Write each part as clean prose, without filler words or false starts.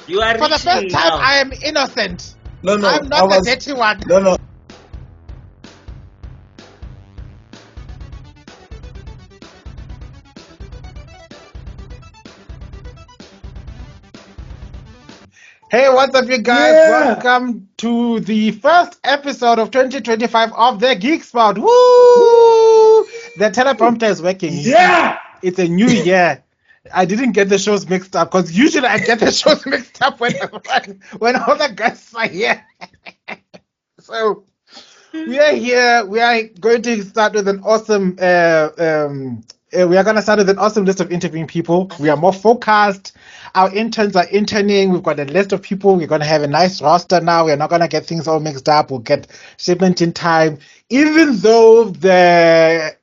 You are For the first reaching time, now. I am innocent. No, I'm not the dirty one. No. Hey, what's up, you guys? Yeah. Welcome to the first episode of 2025 of the Geek Spot. Woo! The teleprompter is working. Yeah. It's a new year. I didn't get the shows mixed up because usually I get the shows mixed up when all the guests are here. So we are here. We are going to start with an awesome. We are going to start with an awesome list of interviewing people. We are more focused. Our interns are interning. We've got a list of people. We're going to have a nice roster now. We're not going to get things all mixed up. We'll get shipment in time, even though the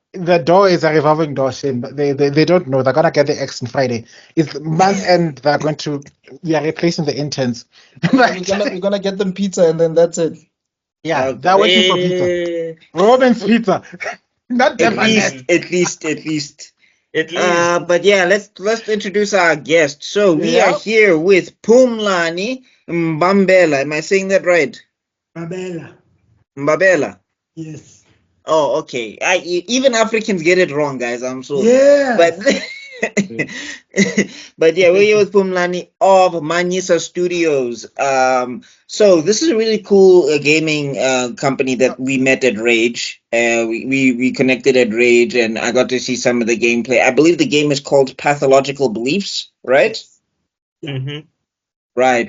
door is a revolving door. But they don't know. They're going to get the X on Friday. It's month end. We are replacing the interns. We're gonna get them pizza and then that's it. Yeah, they're waiting for pizza. Robin's pizza. Not At least. But yeah, let's introduce our guest. So we are here with Phumlani Mbambela. Am I saying that right? Mbabela. Yes. Oh, okay. Even Africans get it wrong, guys. I'm sorry. Yeah. But yeah, we're here with Phumlani of Manyisa Studios. So this is a really cool gaming company that we met at Rage. We connected at Rage, and I got to see some of the gameplay. I believe the game is called Pathological Beliefs, right? Mm-hmm. Right.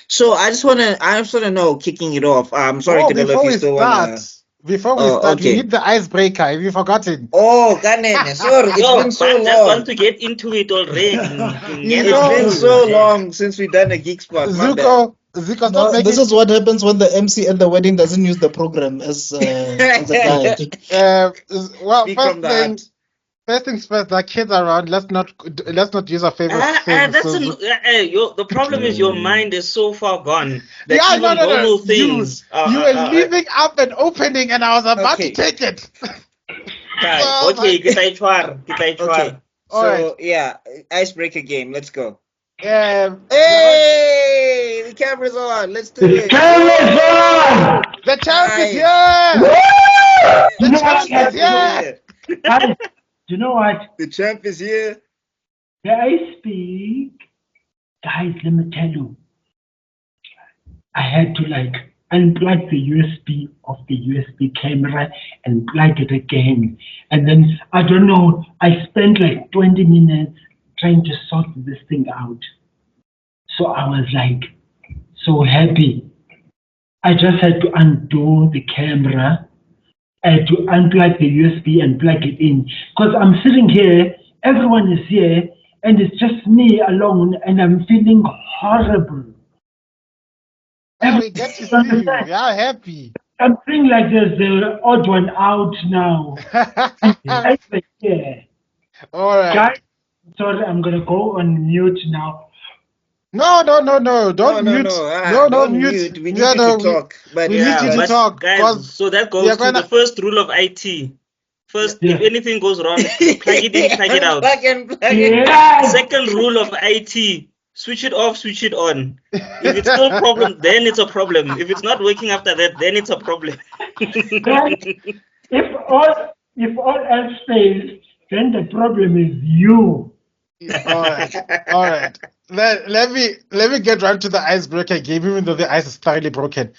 So I just wanna know, kicking it off. I'm sorry, Tebello, if you still wanna. Before we start, we need the icebreaker. Have you forgotten? Oh, Ganene, sorry, it's been so long. I just want to get into it already. It's been so long since we've done a Geek Spot. Zuko, stop making... This is what happens when the MC at the wedding doesn't use the program as a guide. First things first, the kids are around. Let's not use our favorite things. The problem is your mind is so far gone. No. Things. You were leaving up an opening, and I was about to take it. Okay, kita try. Okay. So yeah, icebreaker game. Let's go. Hey, the camera's on. Let's do it. Camera's on. The champ is here. The champ is here. Guys, you know what? The champ is here. I speak. Guys, let me tell you. I had to unplug the USB of the USB camera and plug it again. And then, I don't know, I spent 20 minutes trying to sort this thing out. So I was so happy. I just had to undo the camera. I had to unplug the USB and plug it in. Because I'm sitting here, everyone is here, and it's just me alone, and I'm feeling horrible. We get to see you. We are happy. I'm feeling like there's the odd one out now. Yeah. All right. Guys, sorry, I'm going to go on mute now. No, don't mute. Don't mute. We need you to talk. We need you to talk. Guys, so that goes to the first rule of IT. First, if anything goes wrong, plug it in, plug it out. Plug in. Second rule of IT, switch it off, switch it on. If it's still a problem, then it's a problem. If it's not working after that, then it's a problem. Guys, if all else fails, then the problem is you. All right. Let me get right to the icebreaker game, even though the ice is thoroughly broken.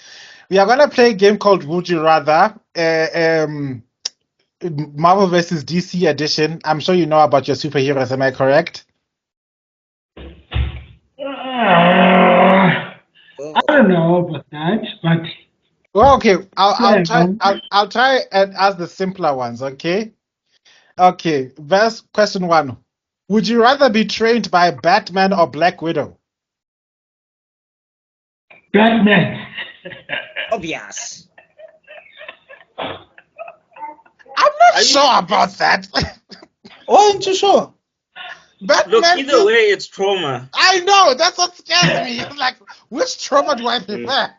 We are gonna play a game called Would You Rather, Marvel vs. DC edition. I'm sure you know about your superheroes. Am I correct? I don't know about that, but well, okay. I'll try and ask the simpler ones. Okay. First question 1. Would you rather be trained by Batman or Black Widow? Batman. Obvious. I'm not sure about that. Why aren't you sure? Batman. Look, either way, it's trauma. I know, that's what scares me. It's like, which trauma do I prefer?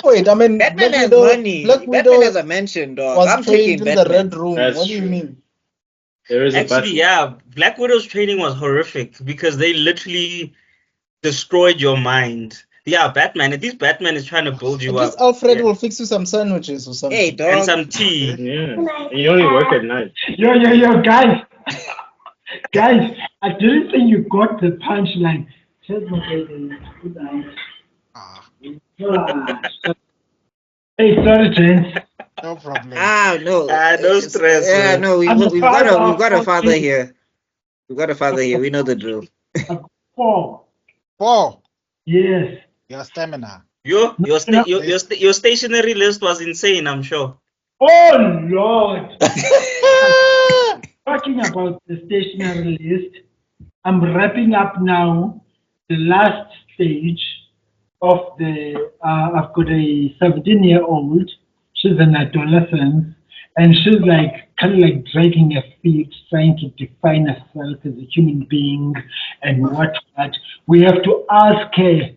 Wait, I mean, Batman has money. Batman has a mansion, dog. I'm taking Batman. The Red Room. That's what do you true. mean? There is Actually, Black Widow's training was horrific because they literally destroyed your mind. Yeah, Batman. At least Batman is trying to build At you least up. Alfred Yeah. will fix you some sandwiches or something. Hey, And dog. some tea. Yeah. And you only work at night. Yo, guys. Guys, I didn't think you got the punchline. Cheers, my baby. Good night. Ah, Hey, sorry, gents. no problem. No. No stress. Yeah, no. I'm the We've got father a of father kids. here. We've got a father here. We know the drill. 4. 4. Yes. Your stamina. Your No. stationary list was insane, I'm sure. Oh, Lord. Talking about the stationary list, I'm wrapping up now the last stage of the, I've got a 17-year-old, she's an adolescent, and she's like, kind of like dragging her feet, trying to define herself as a human being and what. We have to ask her,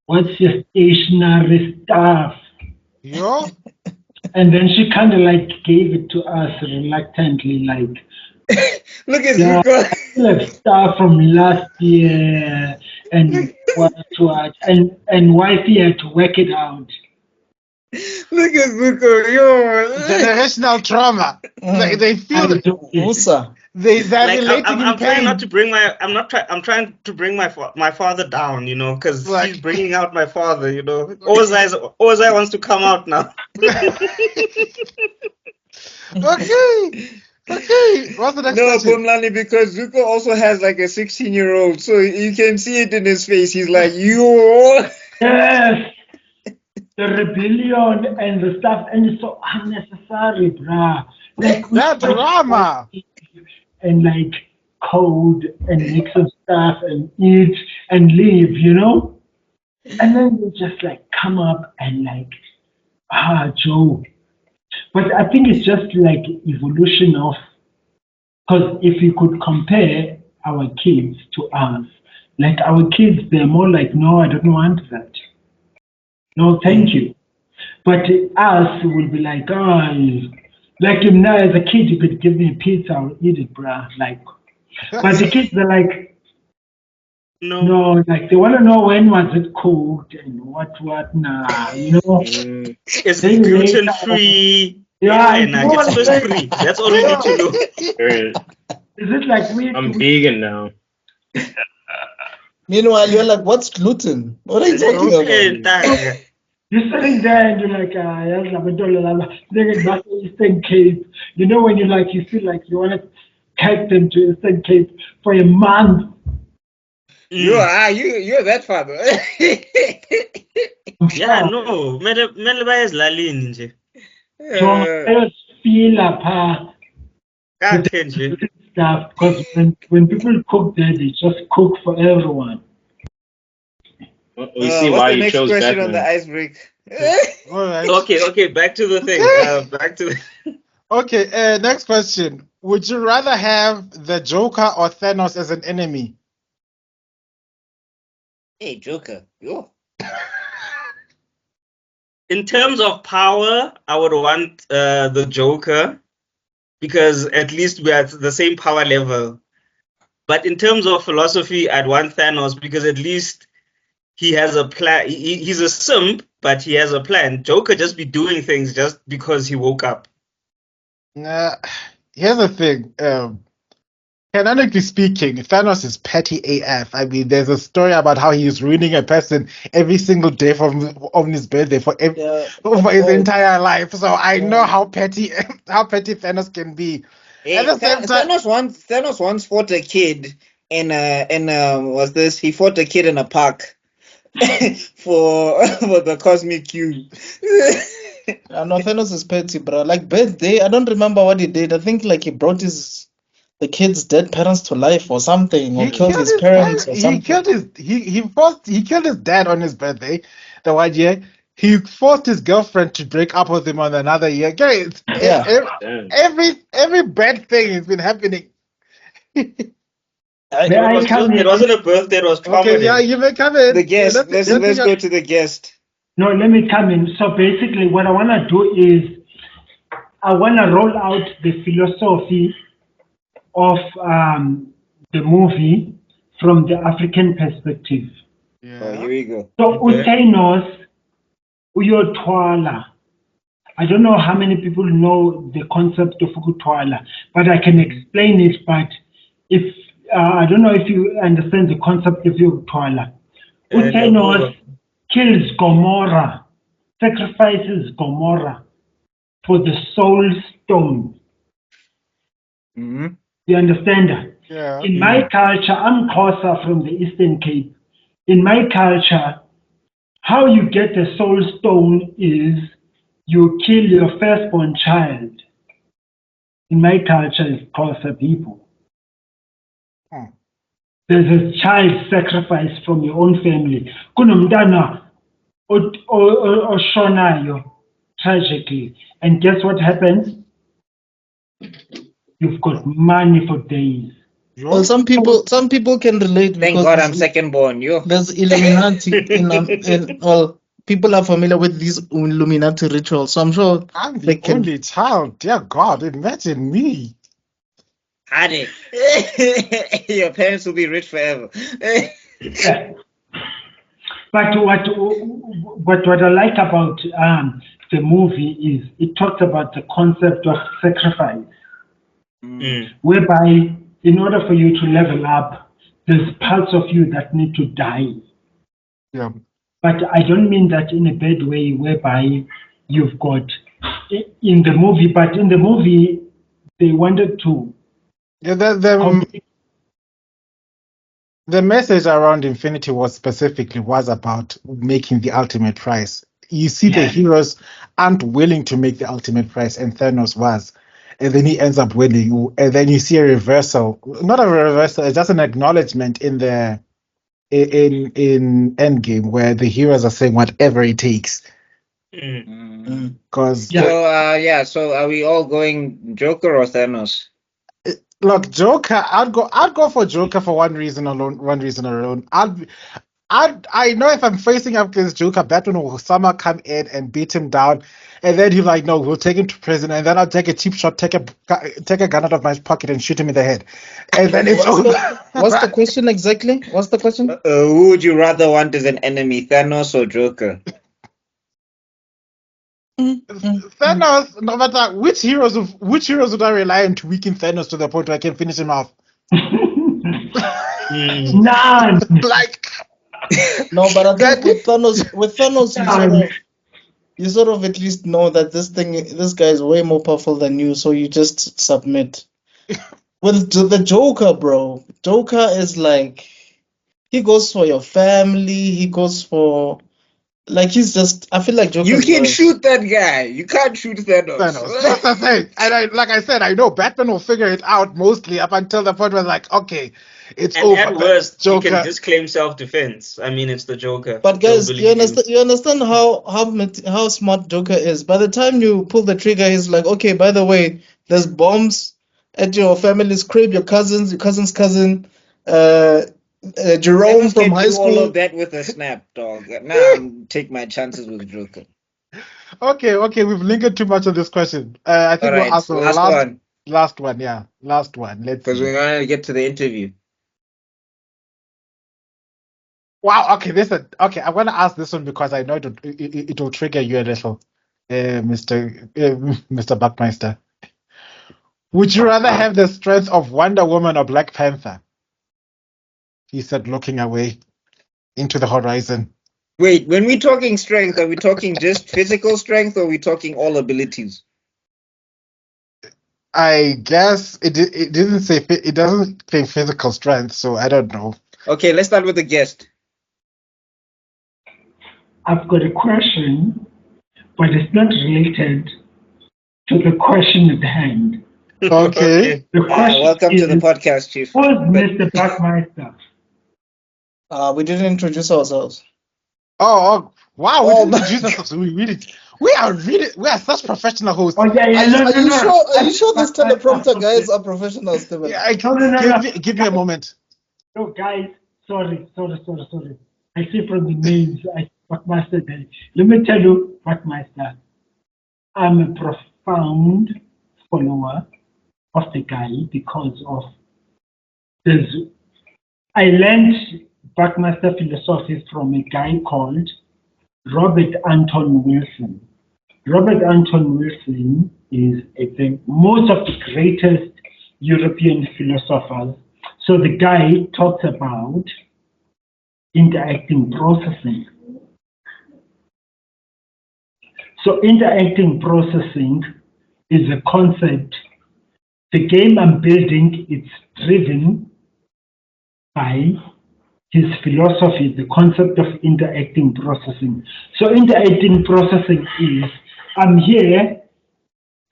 what's your stationary stuff? Yo? And then she kind of like gave it to us reluctantly, like, Look at yeah, Zuko. like stuff from last year and what, and wifey had to work it out. Look at Zuko. Yo. Generational trauma. They feel I it. don't get it. Musa. They're Like relating in I'm trying pain. not to bring my I'm trying to bring my father down, you know, because Like- he's bringing out my father, you know. Ozai wants to come out now. Okay. What's the next No, question? Pumlani, because Zuko also has like a 16-year-old, so you can see it in his face. He's like, yo. Yes, the rebellion and the stuff, and it's so unnecessary, bruh. Like we That drama. and like code and make some stuff and eat and leave, you know. And then they just like come up and like, Joe. But I think it's just like evolution of, because if you could compare our kids to us, like our kids, they're more like, no, I don't want that. No, thank you. But us will be like, like now as a kid, you could give me a pizza, I'll eat it, bruh. Like, but the kids are like, no, like they want to know when was it cooked and what, nah, you know. It's They gluten later- free. Yeah, Yeah, it's nah, more it's like- fish free. That's all we need to know. Is it like I'm vegan now. Meanwhile, you're like, what's gluten? What are you talking about? Okay, You're sitting there and you're like, that's Eastern Cape. You know when you feel like you want to take them to Eastern Cape for a month. You're that father. Yeah, no. Mele bayazillaleni nje. So feel up Kakhe nje. stuff because when people cook there, they just cook for everyone. We see what's why the you next chose question on the Batman. icebreaker? All right. Okay, back to the thing. Back to the Okay, next question. Would you rather have the Joker or Thanos as an enemy? Hey, Joker. Yo. In terms of power, I would want the Joker because at least we're at the same power level. But in terms of philosophy, I'd want Thanos because at least he has a plan. He's a simp, but he has a plan. Joker just be doing things just because he woke up. Here's the thing. Canonically speaking, Thanos is petty AF. I mean, there's a story about how he's ruining a person every single day on his birthday for his entire life. So I know how petty Thanos can be. Hey, At the same time, Thanos once fought a kid he fought a kid in a park for the cosmic cube. I know Thanos is petty, bro. Like birthday, I don't remember what he did. I think like he brought the kid's dead parents to life or something, or killed his parents or something. He killed his dad on his birthday, the 1 year. He forced his girlfriend to break up with him on another year. Guys, every bad thing has been happening. It wasn't a birthday, it was trauma. Okay, yeah, you may come in. The guest. Let's go to the guest. No, let me come in. So basically, what I want to do is I want to roll out the philosophy of the movie from the African perspective. Oh, here we go. So Okay. uThanos uyothwala. I don't know how many people know the concept of ukuthwala, but I can explain it. But if I don't know if you understand the concept of ukuthwala. uThanos kills Gomorrah, sacrifices Gomorrah for the soul stone. Mm-hmm. You understand that? Yeah. In my culture, I'm Xhosa from the Eastern Cape. In my culture, how you get the soul stone is you kill your firstborn child. In my culture, it's Xhosa people. There's a child sacrifice from your own family. Kunomntana oshonayo tragically. And guess what happens? You've got money for days. Well, some people can relate Thank because God I'm second born. Yo. there's Illuminati in well, people are familiar with these Illuminati rituals, so I'm sure I'm they the can. only child. Dear God, imagine me. Hadi. Your parents will be rich forever. Yeah. But what I like about the movie is it talks about the concept of sacrifice, whereby in order for you to level up, there's parts of you that need to die. Yeah. But I don't mean that in a bad way, whereby you've got in the movie. But in the movie, they wanted to. Yeah, the message around Infinity War specifically was about making the ultimate price. You see, the heroes aren't willing to make the ultimate price, and Thanos was. And then he ends up winning. And then you see a reversal. Not a reversal, it's just an acknowledgement in Endgame where the heroes are saying whatever it takes. Because So are we all going Joker or Thanos? look, Joker, I'd go for Joker for one reason alone. I know if I'm facing up against Joker, Batman will somehow come in and beat him down, and then he's like, "No, we'll take him to prison," and then I'll take a cheap shot, take a gun out of my pocket, and shoot him in the head, and then it's over. What's the question exactly? What's the question? Who would you rather want as an enemy, Thanos or Joker? Thanos, no matter which heroes would I rely on to weaken Thanos to the point where I can finish him off? None. Like, No, but I think with Thanos, you sort of at least know that this guy is way more powerful than you, so you just submit. With the Joker, bro, Joker is like, he goes for your family, he goes for, like, he's just, I feel like Joker. You can shoot that guy. You can't shoot Thanos. That's the thing. And like I said, I know Batman will figure it out mostly up until the point where, like, okay, it's And over. at worst, Joker. you can just claim self-defense. I mean, it's the Joker. But guys, They'll you believe understand how smart Joker is. By the time you pull the trigger, he's like, okay, by the way, there's bombs at your family's crib, your cousin's cousin, Jerome Thanos from can high do school. all of that with a snap, dog. Now I'm take my chances with Joker. Okay, we've lingered too much on this question. I think we'll ask the last one. Yeah, last one. Let's because see. we're gonna get to the interview. Wow. Okay, I'm gonna ask this one because I know it will trigger you a little, Mr. BuckMeister. Would you rather have the strength of Wonder Woman or Black Panther? He said, looking away into the horizon. Wait, when we're talking strength, are we talking just physical strength or are we talking all abilities? I guess it didn't say it doesn't claim physical strength, so I don't know. Okay, let's start with the guest. I've got a question, but it's not related to the question at hand. Okay. The question welcome is, to the podcast, Chief. who's Mr. BuckMeister? We didn't introduce ourselves. Oh wow! We didn't introduce ourselves. We are such professional hosts. Oh yeah, Are you sure these teleprompter guys are professionals? Yeah, give me a moment. No, guys, sorry. I see from the names, BuckMeister guy. Let me tell you, BuckMeister, I'm a profound follower of the guy because of this. I learned BuckMeister philosophy from a guy called Robert Anton Wilson. Robert Anton Wilson is most of the greatest European philosophers. So the guy talks about interacting processing. So interacting processing is a concept. The game I'm building, it's driven by his philosophy, the concept of interacting processing. So interacting processing is, I'm here,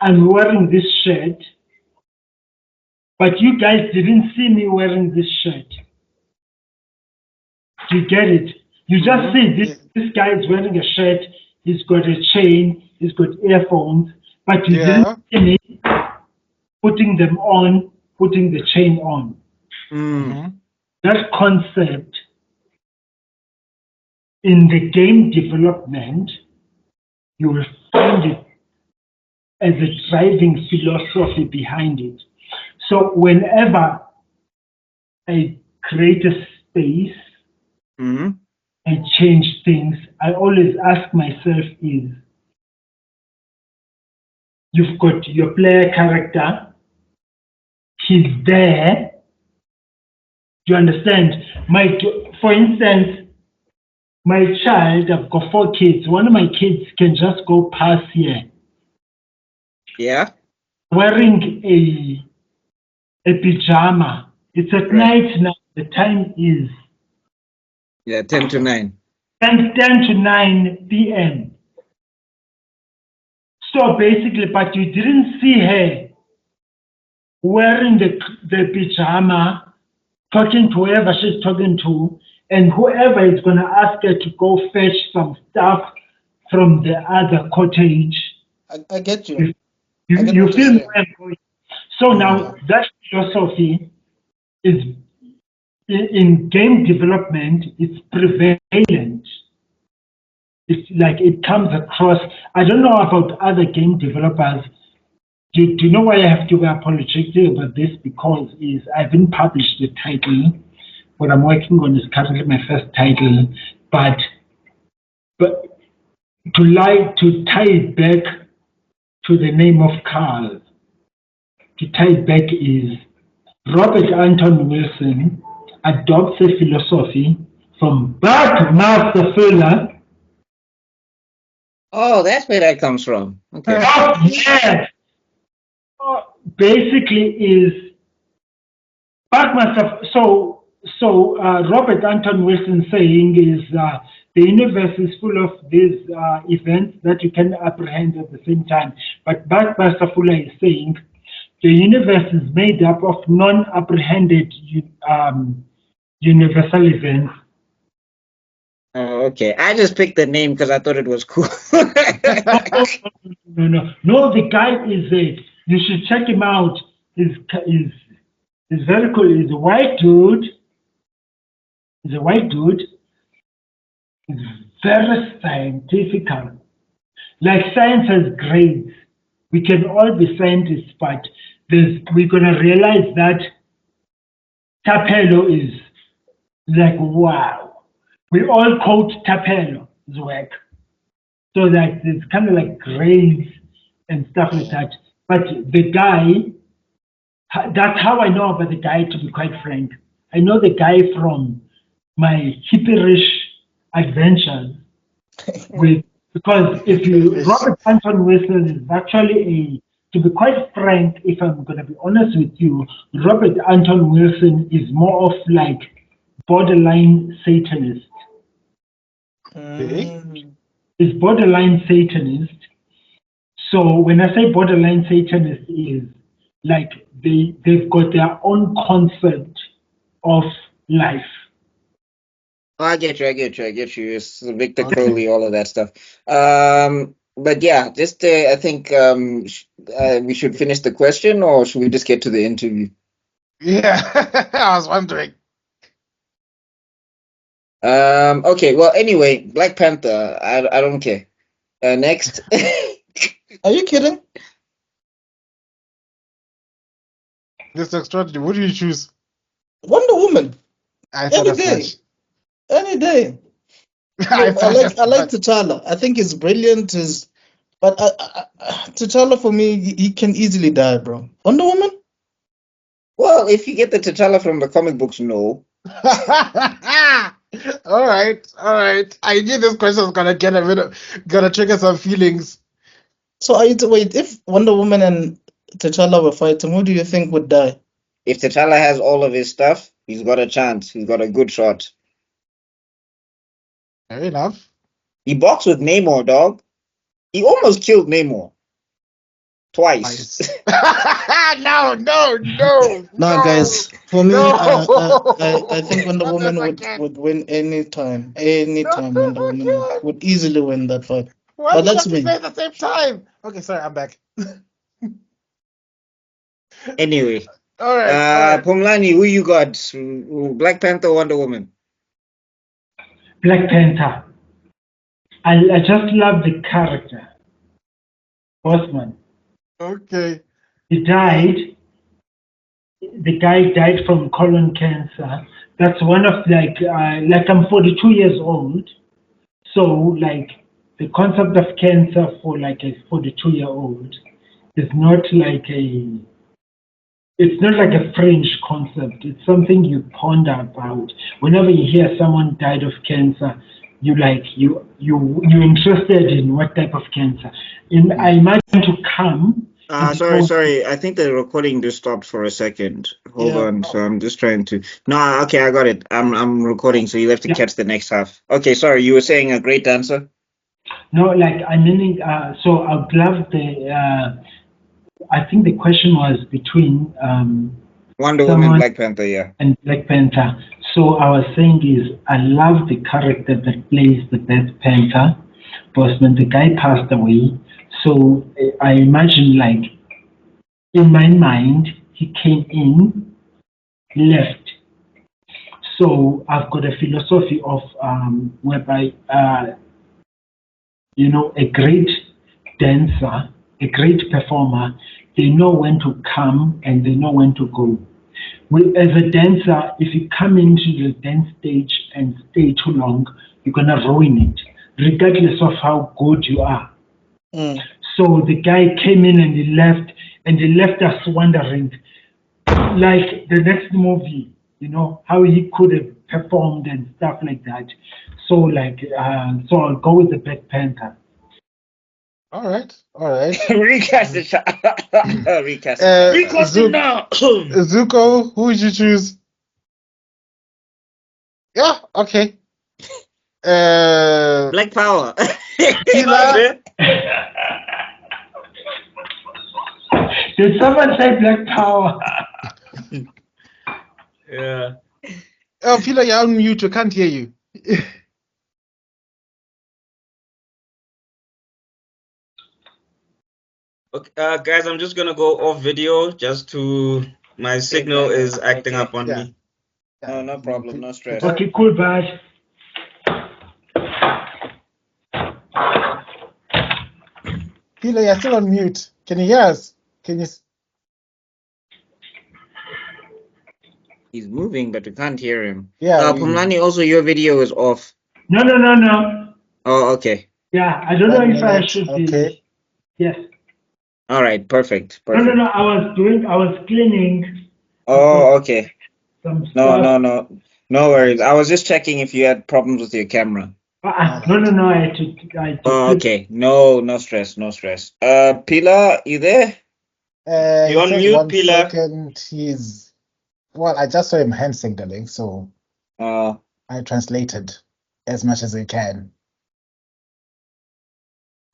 I'm wearing this shirt, but you guys didn't see me wearing this shirt. Do you get it? You just see this guy is wearing a shirt, he's got a chain, he's got earphones, but you didn't see me putting them on, putting the chain on. That concept in the game development, you will find it as a driving philosophy behind it. So whenever I create a space, I change things, I always ask myself is, you've got your player character, he's there. Do you understand? For instance, my child, I've got 4 kids. One of my kids can just go past here. Yeah. Wearing a pajama. It's at night now. The time is 10 to 9. 10 to 9 p.m. So basically, but you didn't see her wearing the pajama, talking to whoever she's talking to, and whoever is going to ask her to go fetch some stuff from the other cottage. I get you. You feel where I'm going. So now that philosophy is in game development, it's prevalent. It's like it comes across. I don't know about other game developers. Do you know why I have to be apologetic about this? Because I haven't published the title. What I'm working on is currently my first title, but to tie it back to the name of Carl, to tie it back is Robert Anton Wilson adopts a philosophy from BuckMeister. Oh, that's where that comes from. Okay. Yeah. Basically is BuckMeister. So Robert Anton Wilson saying is the universe is full of these events that you can apprehend at the same time. But BuckMeister is saying the universe is made up of non-apprehended universal events. Oh, okay. I just picked the name because I thought it was cool. No, the guy is you should check him out. He's very cool. He's a white dude. He's very scientific. Like science has grades. We can all be scientists, but we're gonna realize that tebello is like wow. We all quote tebello's work. So that it's kind of like grades and stuff like that. But the guy, that's how I know about the guy, to be quite frank. I know the guy from my hippie-ish adventures because Robert Anton Wilson is actually to be quite frank, if I'm going to be honest with you, Robert Anton Wilson is more of like borderline Satanist. Is borderline Satanist. So when I say borderline Satanist is like they've got their own concept of life. I get you. It's Victor Crowley, all of that stuff. But yeah, just I think we should finish the question, or should we just get to the interview? Yeah, I was wondering. Okay, well, anyway, Black Panther, I don't care. Next. Are you kidding? Mr Extrodin, what do you choose? Wonder Woman. I thought Every as day. much. Any day. I I like T'Challa. I think he's brilliant. But T'Challa for me, he can easily die, bro. Wonder Woman? Well, if you get the T'Challa from the comic books, no. All right. I knew this question was gonna trigger some feelings. So wait, if Wonder Woman and T'Challa were fighting, who do you think would die? If T'Challa has all of his stuff, he's got a chance. He's got a good shot. Fair enough. He boxed with Namor, dog. He almost killed Namor. Twice. No. Nah, guys, for me, No. I think Wonder Not Woman this again. would win anytime. Anytime Wonder Woman would easily win that fight. Why But did you that's have to me. say at the same time? Okay, sorry, I'm back. Anyway, All right. Pumlani, who you got? Black Panther or Wonder Woman? Black Panther. I just love the character. Bossman. Okay. He died. The guy died from colon cancer. That's one of I'm 42 years old. So like the concept of cancer for like a 42-year-old is not like it's not like a fringe concept. It's something you ponder about. Whenever you hear someone died of cancer, you're interested in what type of cancer. I imagine to come. Sorry. I think the recording just stopped for a second. Hold on. So I'm just trying to. No, okay, I got it. I'm recording, so you have to catch the next half. Okay, sorry. You were saying a great dancer. No, like I mean, so I'd love the. I think the question was between Wonder Woman, Black Panther, yeah. And Black Panther. So I was saying is I love the character that plays the Black Panther, but when the guy passed away, so I imagine like in my mind he came in, left. So I've got a philosophy of whereby a great dancer, a great performer, they know when to come and they know when to go. As a dancer, if you come into the dance stage and stay too long, you're going to ruin it, regardless of how good you are. So the guy came in and he left us wondering, like the next movie, how he could have performed and stuff like that. So so I'll go with the Black Panther. All right. Recast the shot. Recast it now. Zuko, who would you choose? Yeah, okay. Black Power. Did someone say Black Power? Yeah. Oh, Philo, you're on mute. We can't hear you. Okay, guys, I'm just gonna go off video my signal is acting up on me. No problem, no stress. Okay, cool, bye. Philo, you're still on mute. Can you hear us? He's moving, but we can't hear him. Yeah. Pumlani, also your video is off. No. Oh, okay. Yeah, I don't know if I should be. Yes. All right, perfect. No. I was cleaning. Oh, okay. Some stuff. No worries. I was just checking if you had problems with your camera. No. I took Oh, okay. No stress. Pila, you there? You're on mute, Pila. Well, I just saw him hand signaling, so I translated as much as I can.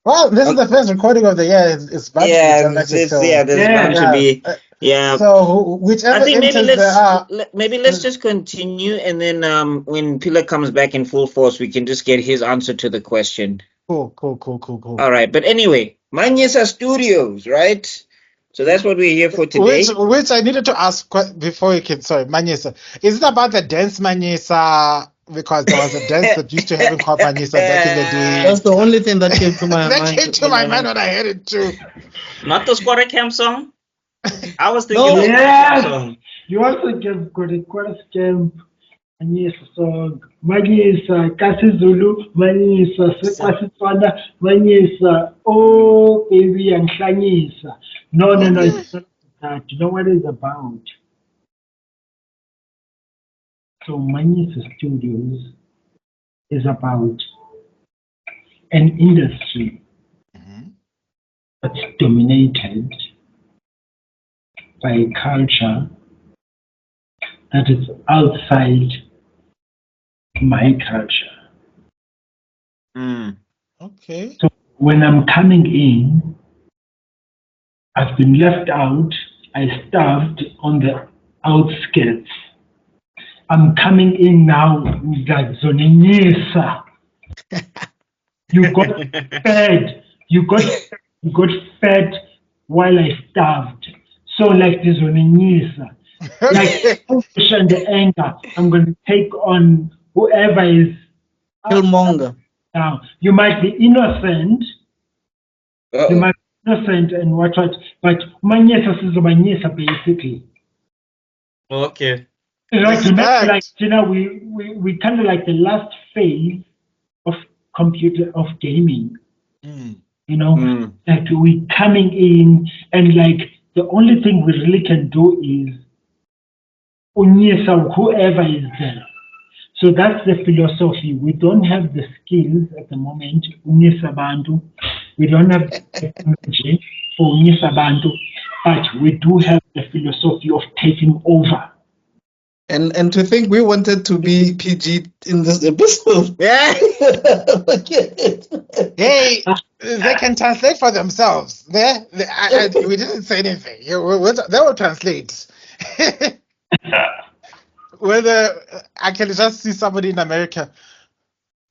Well, this is the first recording of the year. It's bound there's bound to be. Yeah. So whichever I think enters maybe let's just continue, and then when Pila comes back in full force, we can just get his answer to the question. Cool. All right, but anyway, Manyisa Studios, right? So that's what we're here for today. Which I needed to ask before you can. Sorry, Manyisa. Is it about the dance Manyisa? Because there was a dance that used to have in called Manyisa back in the day. That's the only thing that came to my mind. That came to my mind when I heard it too. Not the Squatter Camp song? I was thinking the Squatter Camp song. You also gave quite a camp. Manyisa song, Manyisa KasiZulu, Manyisa KasiTswana, Manyisa oh baby Yanhlanyisa. No, it's not that. You know what it's about? So Manyisa Studios is about an industry that's dominated by a culture that is outside my culture. Okay. So when I'm coming in, I've been left out. I starved on the outskirts. I'm coming in now. You got fed. You got fed while I starved. So like this Zonenisa. Like and the anger, I'm going to take on whoever is Killmonger. now. You might be innocent. Uh-oh. You might be innocent and what, but Manyisa is Manyisa basically. Okay. Like Respect. remember, like we kind of like the last phase of gaming. You know, like we coming in and like the only thing we really can do is unyesa whoever is there. So that's the philosophy. We don't have the skills at the moment. Unyesa bantu. We don't have the technology for unyesa bantu, but we do have the philosophy of taking over. And to think we wanted to be PG in this episode. Yeah. Hey, they can translate for themselves. We didn't say anything. They will translate. Whether I can just see somebody in America,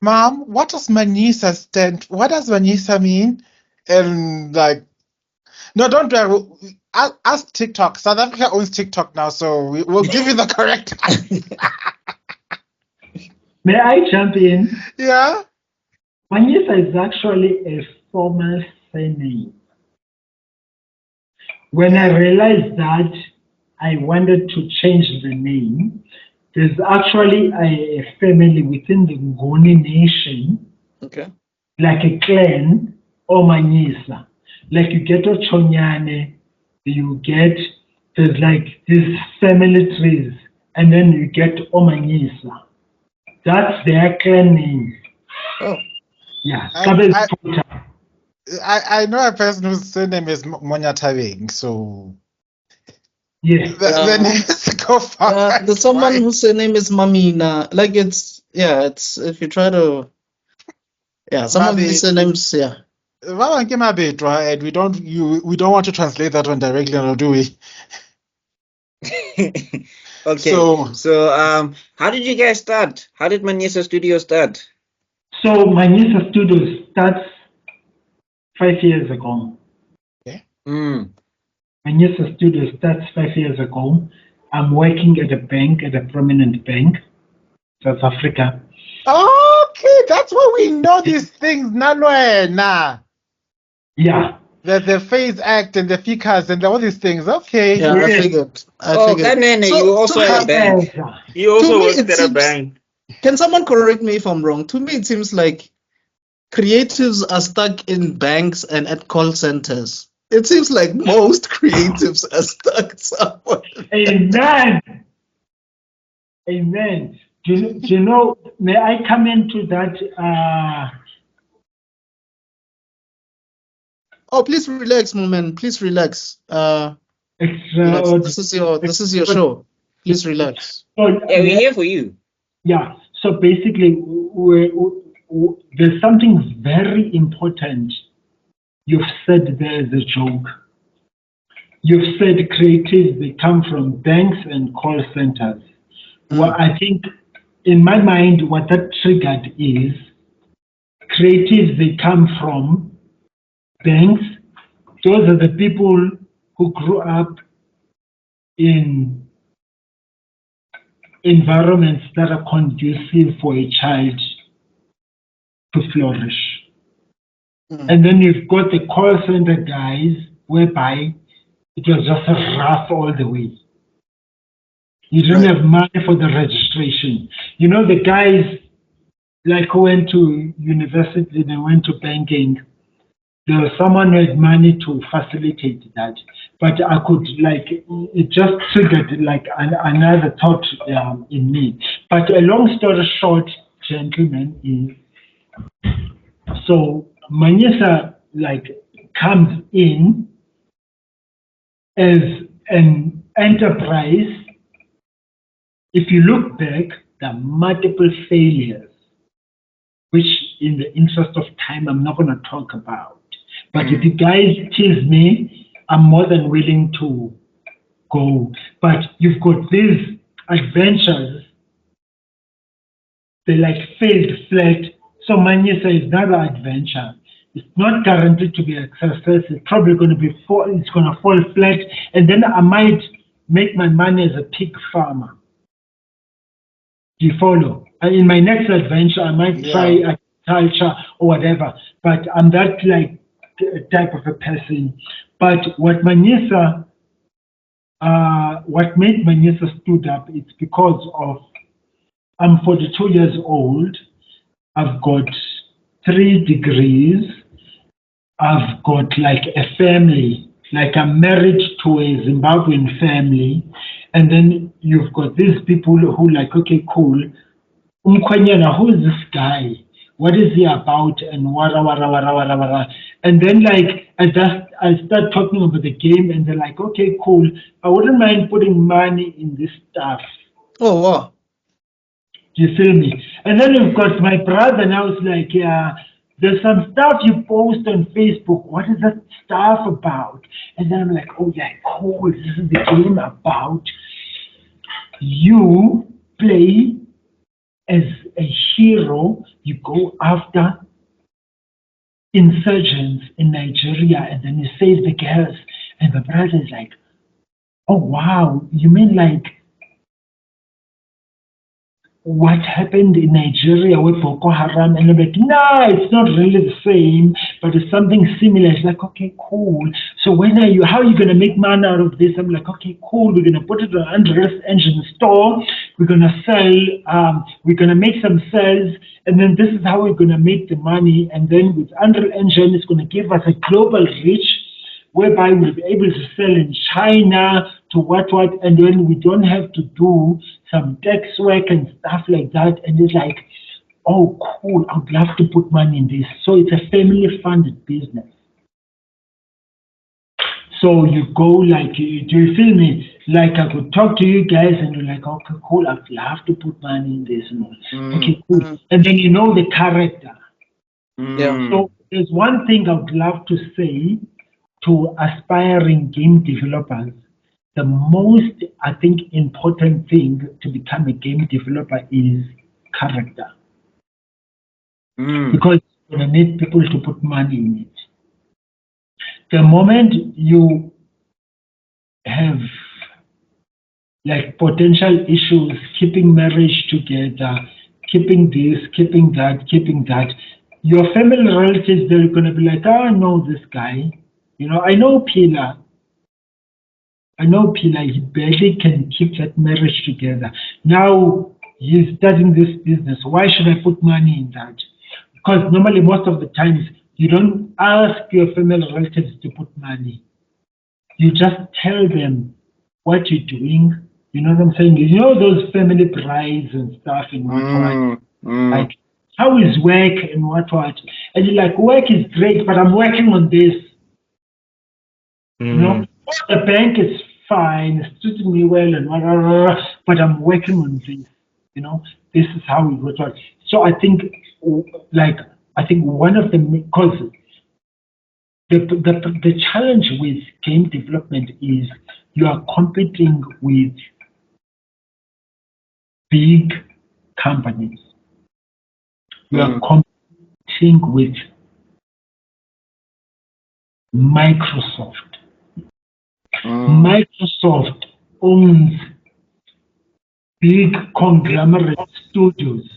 Mom, what does Manyisa stand? What does Manyisa mean? And like, no, don't worry. Ask TikTok. South Africa owns TikTok now, so we'll give you the correct answer. May I jump in? Yeah. Manyisa is actually a formal surname. When I realized that I wanted to change the name, there's actually a family within the Ngoni nation, Okay. like a clan, or Manyisa. Like you get Ochonyane, there's like these family trees, and then you get Omanyisa. That's their clan name. Oh. Yeah. I know a person whose surname is Monyatabing, so Yeah. the name is go far. There's someone whose surname is Mamina. Like it's if you try to some of these surnames, and we don't want to translate that one directly, nor do we? Okay. So how did you guys start? How did Manyisa Studios start? So Manyisa Studios starts 5 years ago. Okay. Manyisa Studios starts 5 years ago. I'm working at a prominent bank, South Africa. Okay, that's why we know these things. Nah. Yeah. The Phase Act and the FICAS and all these things. Okay. Yeah, I figured. Kanene, you also at a bank. You also me, worked it at a seems- bank. Can someone correct me if I'm wrong? To me, it seems like creatives are stuck in banks and at call centers. It seems like most creatives are stuck somewhere. Amen. Amen. Do you know, may I come into that? Oh, please relax, moment. Please relax. This is your show. Please relax. Yeah, we're here for you. Yeah. So basically, there's something very important you've said there as a joke. You've said creatives, they come from banks and call centers. Well, I think in my mind, what that triggered is creatives, they come from banks. Those are the people who grew up in environments that are conducive for a child to flourish. And then you've got the call center guys, whereby it was just rough all the way. You don't have money for the registration. administration. You know, the guys like who went to university, they went to banking. There was someone who had money to facilitate that, but I could like it just triggered like another thought in me. But a long story short, gentlemen, is so Manyisa like comes in as an enterprise. If you look back, there are multiple failures, which in the interest of time, I'm not going to talk about. But if you guys tease me, I'm more than willing to go. But you've got these adventures, they like failed flat. So Manyisa is another adventure. It's not guaranteed to be a success. It's probably going to be it's going to fall flat, and then I might make my money as a pig farmer. Do you follow? In my next adventure, I might try agriculture or whatever. But I'm that like type of a person. But what Manyisa, what made Manyisa stood up, it's because of I'm 42 years old. I've got 3 degrees. I've got like a family, like I'm married to a Zimbabwean family. And then you've got these people who like, okay, cool. Umkhwenyana, who is this guy? What is he about? And wara, wara, wara, wara, wara. And then like, I start talking about the game and they're like, okay, cool. I wouldn't mind putting money in this stuff. Oh, wow. Do you feel me? And then you've got my brother now. It's like, yeah, there's some stuff you post on Facebook. What is that stuff about? And then I'm like, oh yeah, cool. This is the game about you play as a hero. You go after insurgents in Nigeria and then you save the girls. And the brother is like, oh wow, you mean like what happened in Nigeria with Boko Haram? And I'm like, no, it's not really the same, but it's something similar. It's like, okay, cool. So how are you going to make money out of this? I'm like, okay, cool. We're going to put it on Unreal Engine store. We're going to sell, we're going to make some sales. And then this is how we're going to make the money. And then with Unreal Engine, it's going to give us a global reach, whereby we'll be able to sell in China to what, and then we don't have to do some tax work and stuff like that. And it's like, oh, cool, I would love to put money in this. So it's a family-funded business. So you go like, do you feel me? Like I could talk to you guys and you're like, okay, cool, I'd love to put money in this. Okay, cool. And then you know the character. Yeah. So there's one thing I would love to say to aspiring game developers. The most, I think, important thing to become a game developer is character. Because you're going to need people to put money in it. The moment you have like potential issues, keeping marriage together, keeping this, keeping that, your family relatives, they're going to be like, oh, I know this guy. You know, I know Pila, he barely can keep that marriage together. Now he's starting this business. Why should I put money in that? Because normally most of the times you don't ask your family relatives to put money. You just tell them what you're doing. You know what I'm saying? You know those family prides and stuff and what. Like, how is work and what. And you're like, work is great, but I'm working on this. You know, the bank is fine, it's treating me well and whatever, but I'm working on this. You know, this is how we go. So I think, one of the, because the challenge with game development is you are competing with big companies. You are competing with Microsoft. Microsoft owns big conglomerate studios.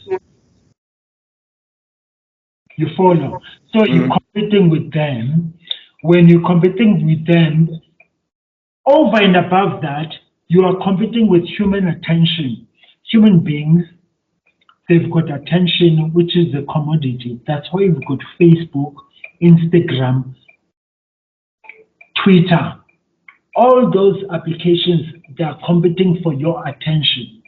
You follow? So you're competing with them. When you're competing with them, over and above that, you are competing with human attention. human beings, they've got attention, which is a commodity. That's why you've got Facebook, Instagram, Twitter. All those applications, they are competing for your attention.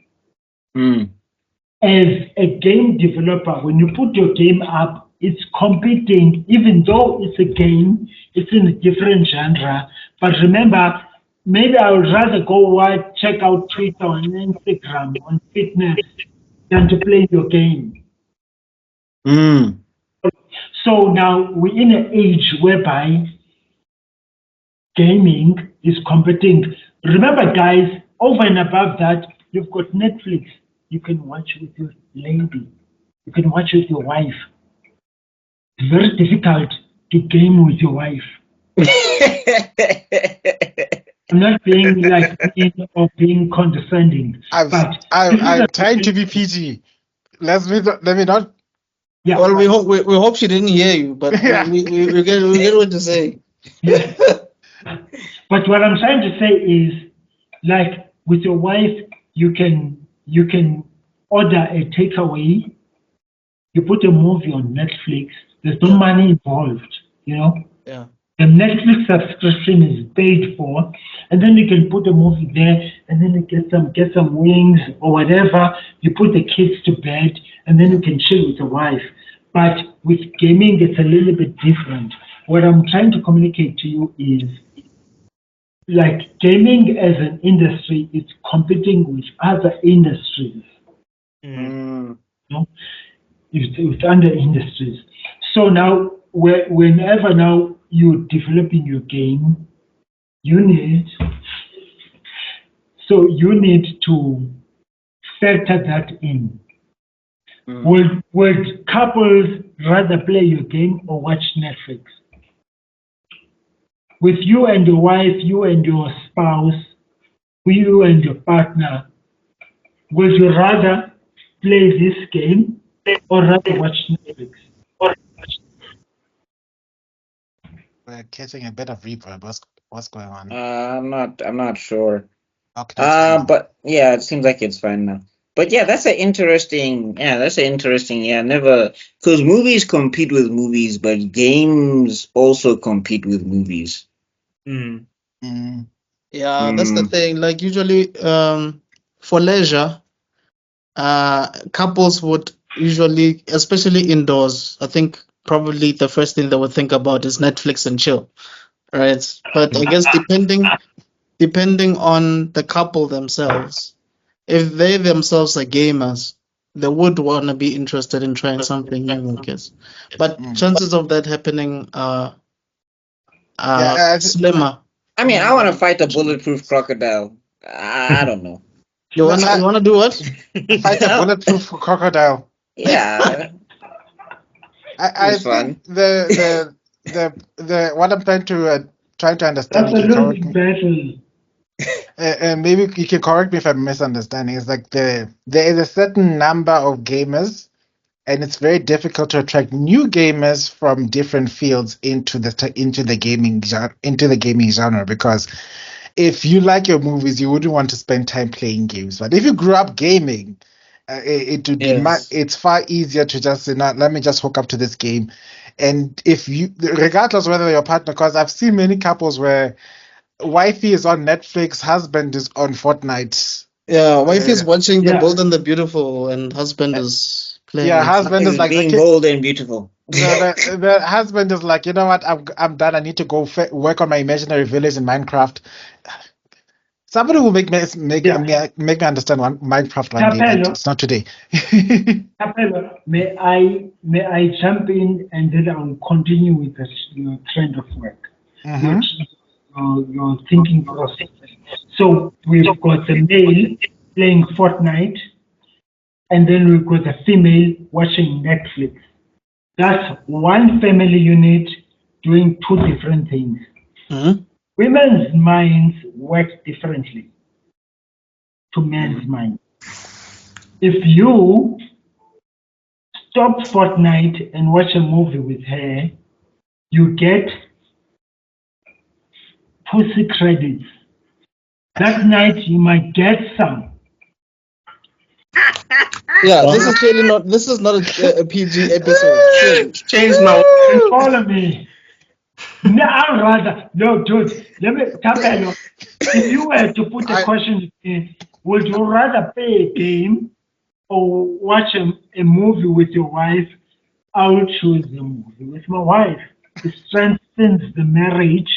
As a game developer, when you put your game up, it's competing, even though it's a game, it's in a different genre. But remember, maybe I would rather go check out Twitter and Instagram on fitness than to play your game. So now we're in an age whereby gaming is competing. Remember, guys, over and above that, you've got Netflix. You can watch with your lady. You can watch with your wife. It's very difficult to game with your wife. I'm not being like mean or being condescending. I'm trying to be PG. Let me not. Yeah. Well, we hope she didn't hear you, but we get what to say. Yeah. But what I'm trying to say is, like with your wife, you can order a takeaway. You put a movie on Netflix. There's no money involved, you know. Yeah. The Netflix subscription is paid for, and then you can put a movie there, and then you get some wings or whatever. You put the kids to bed, and then you can chill with your wife. But with gaming, it's a little bit different. What I'm trying to communicate to you is, like, gaming as an industry is competing with other industries. You know? With other industries. So now, whenever now you're developing your game, you need to factor that in. Would couples rather play your game or watch Netflix? With you and your wife, you and your spouse, you and your partner, would you rather play this game or rather watch Netflix? We're catching a bit of reverb. What's going on? I'm not sure. Okay, that's fine. But yeah, it seems like it's fine now. But yeah, that's interesting. Yeah, never, because movies compete with movies, but games also compete with movies. Yeah, that's the thing. Like usually, for leisure, couples would usually, especially indoors, I think probably the first thing they would think about is Netflix and chill, right? But I guess depending on the couple themselves, if they themselves are gamers, they would want to be interested in trying something new, I guess. But chances of that happening are slimmer. I mean, I want to fight a bulletproof crocodile. I don't know. You wanna do what? Fight a bulletproof crocodile. Yeah. I think the what I'm trying to understand. That's a losing battle. Maybe you can correct me if I'm misunderstanding. It's like there is a certain number of gamers, and it's very difficult to attract new gamers from different fields into the gaming genre, because if you like your movies, you wouldn't want to spend time playing games. But if you grew up gaming, it would be it's far easier to just say, "No, let me just hook up to this game." And if you, regardless of whether your partner, because I've seen many couples where wifey is on Netflix, husband is on Fortnite. Yeah, wife is watching The Bold and the Beautiful, and husband is playing. Yeah, husband is like being bold and beautiful. The husband is like, you know what? I'm done. I need to go work on my imaginary village in Minecraft. Somebody will make me understand Minecraft one day, but it's not today. Tebello, may I jump in and then I'll continue with your trend of work, your thinking process. So we've got the male playing Fortnite, and then we've got the female watching Netflix. That's one family unit doing two different things. Women's minds work differently to men's minds. If you stop Fortnite and watch a movie with her, you get pussy credits. That night you might get some. Yeah, this is clearly not. This is not a PG episode. Change my. Follow me. No, I'd rather. No, dude. Let me, Tebello, if you were to put a question in, would you rather play a game or watch a movie with your wife? I would choose the movie with my wife. It strengthens the marriage.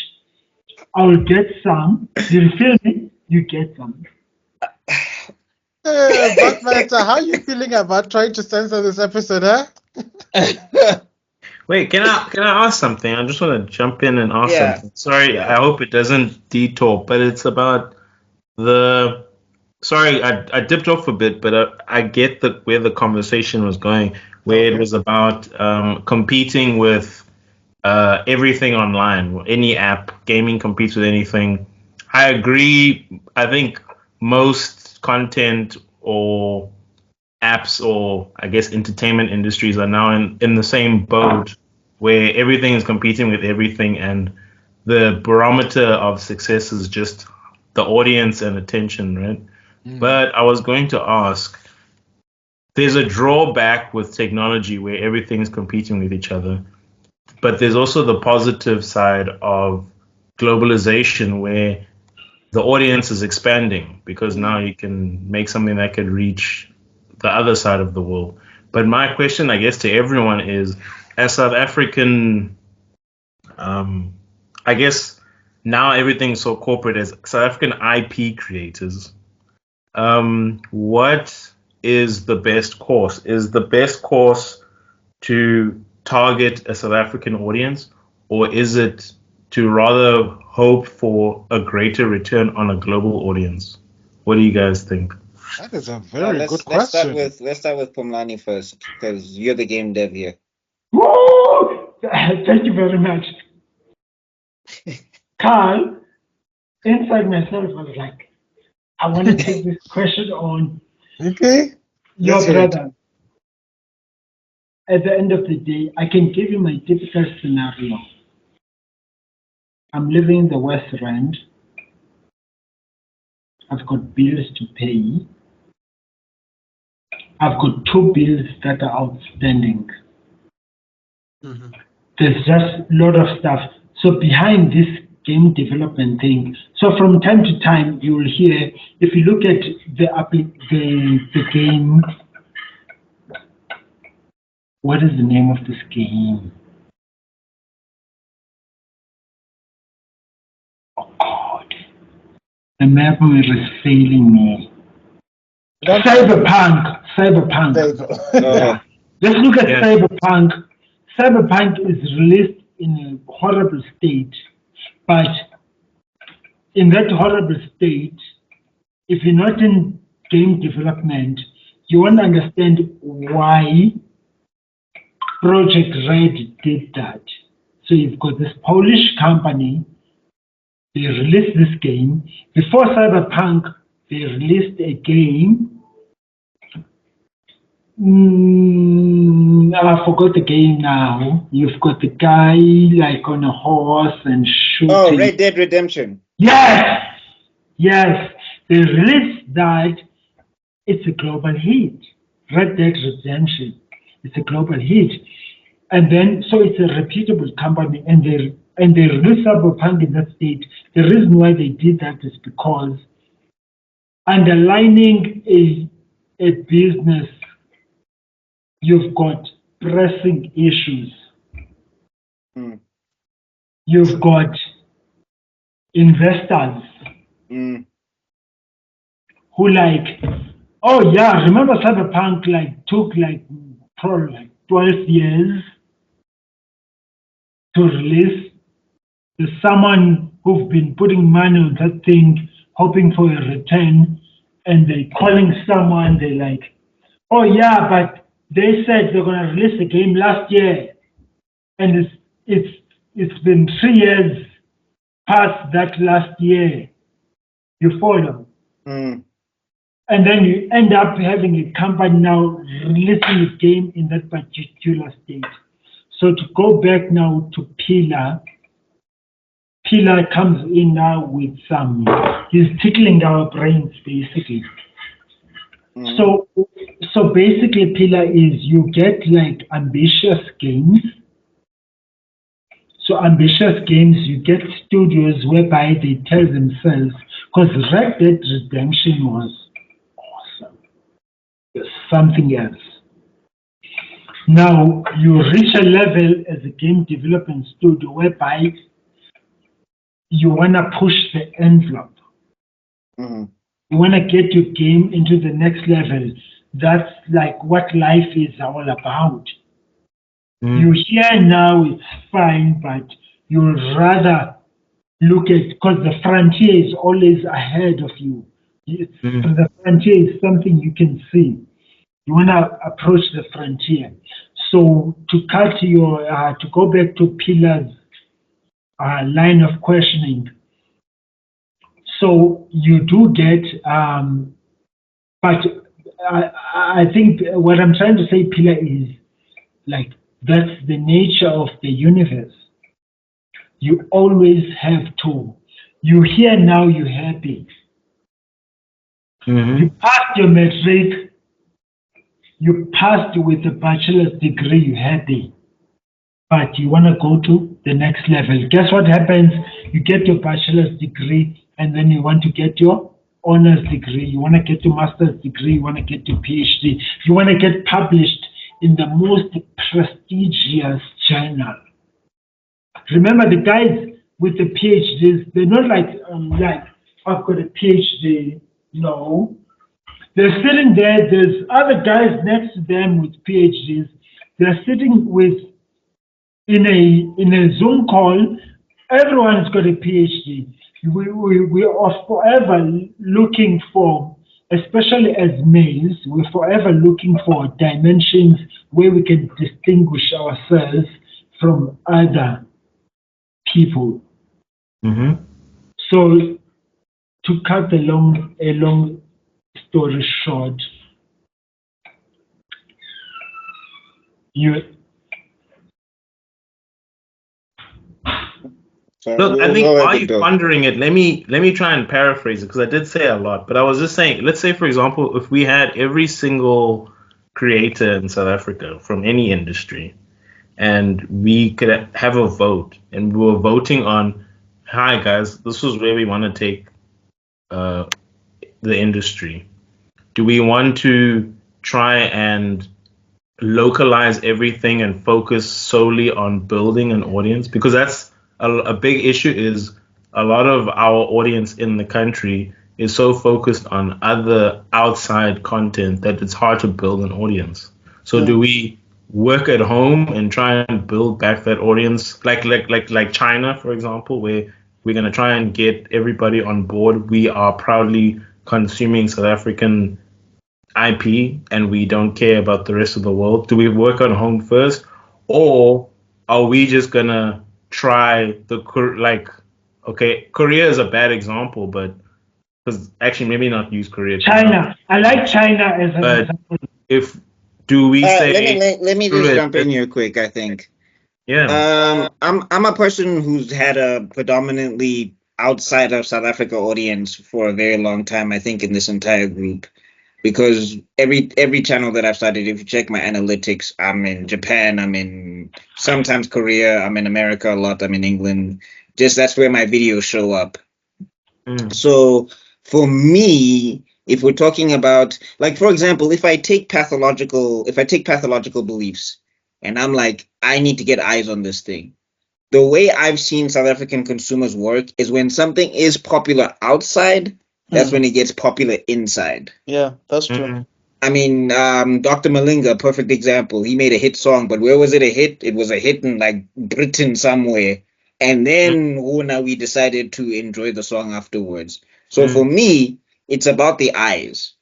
I will get some. You feel me? You get some. BuckMeister, how are you feeling about trying to censor this episode, huh? Wait, can I ask something? I just want to jump in and ask Yeah. something. Sorry, I hope it doesn't detour, but it's about the. Sorry, I dipped off a bit, but I get where the conversation was going, where it was about competing with everything online, any app, gaming competes with anything. I agree. I think most content or apps or I guess entertainment industries are now in the same boat where everything is competing with everything, and the barometer of success is just the audience and attention, right? But I was going to ask, there's a drawback with technology where everything's competing with each other, but there's also the positive side of globalization where the audience is expanding because now you can make something that could reach the other side of the world. But my question, I guess, to everyone is, as South African, I guess now everything's so corporate, as South African IP creators, what is the best course? Is the best course to target a South African audience, or is it to rather hope for a greater return on a global audience? What do you guys think? That is a very good Let's question. let's start with Pumlani first, because you're the game dev here. Woo! Thank you very much. Carl, inside myself, I was like, I want to take this question on Okay. your Let's hear it. brother. At the end of the day, I can give you my typical scenario. I'm living in the West Rand. I've got bills to pay. I've got 2 bills that are outstanding. There's just a lot of stuff. So behind this game development thing, so from time to time you will hear, if you look at the game, what is the name of this game? Oh God, the memory is failing me. Cyberpunk. Yeah. Let's look at Cyberpunk. Cyberpunk is released in a horrible state, but in that horrible state, if you're not in game development, you won't understand why Project Red did that. So you've got this Polish company, they released this game. Before Cyberpunk, they released a game. I forgot the game now. You've got the guy like on a horse and shooting. Oh, Red Dead Redemption. Yes! They released that. It's a global hit. Red Dead Redemption. It's a global hit. And then, so it's a reputable company, and they released Cyberpunk in that state. The reason why they did that is because underlining a business, you've got pressing issues. You've got investors who like, oh yeah, remember Cyberpunk took probably 12 years to release. There's someone who've been putting money on that thing, hoping for a return, and they're calling someone, they're like, oh yeah, but they said they're gonna release the game last year, and it's been 3 years past that last year. You follow? And then you end up having a company now releasing a game in that particular state. So to go back now to Pillar comes in now with he's tickling our brains basically. So So basically, Pillar is you get like ambitious games. So ambitious games, you get studios whereby they tell themselves, because Red Dead Redemption was awesome. It's something else. Now you reach a level as a game development studio whereby you want to push the envelope. Mhm. You want to get your game into the next level. That's like what life is all about. You hear now it's fine, but you'd rather look at, because the frontier is always ahead of you. The frontier is something you can see. You want to approach the frontier. So to to go back to Pillar's line of questioning. So you do get, but I think what I'm trying to say, Pillar, is like that's the nature of the universe. You always have to. You here now, you're happy. You passed your matric. You passed with a bachelor's degree. You're happy, but you want to go to the next level. Guess what happens? You get your bachelor's degree, and then you want to get your honors degree. You want to get your master's degree. You want to get your PhD. You want to get published in the most prestigious journal. Remember, the guys with the PhDs, they're not like I've got a PhD. No, they're sitting there. There's other guys next to them with PhDs. They're sitting in a Zoom call. Everyone's got a PhD. We are forever looking for, especially as males, we're forever looking for dimensions where we can distinguish ourselves from other people. So to cut a long story short, Look, I think while you're pondering it, let me try and paraphrase it, because I did say a lot, but I was just saying, let's say, for example, if we had every single creator in South Africa from any industry, and we could have a vote, and we were voting on, hi guys, this is where we want to take the industry. Do we want to try and localize everything and focus solely on building an audience? Because that's a big issue, is a lot of our audience in the country is so focused on other outside content that it's hard to build an audience. So do we work at home and try and build back that audience, like China, for example, where we're going to try and get everybody on board? We are proudly consuming South African IP and we don't care about the rest of the world. Do we work on home first, or are we just going to try Korea is a bad example, but because actually maybe not use Korea. China. I like China as an example. If do we say let me just jump in here quick, I think. Yeah. I'm a person who's had a predominantly outside of South Africa audience for a very long time, I think, in this entire group. Because every channel that I've started, if you check my analytics, I'm in Japan, I'm in sometimes Korea, I'm in America a lot, I'm in England. Just that's where my videos show up. So for me, if we're talking about, like, for example, if I take pathological beliefs and I'm like, I need to get eyes on this thing. The way I've seen South African consumers work is when something is popular outside, that's when it gets popular inside. Yeah, that's true. I mean, Dr. Malinga, perfect example. He made a hit song, but where was it a hit? It was a hit in like Britain somewhere. And then now we decided to enjoy the song afterwards. So for me, it's about the eyes.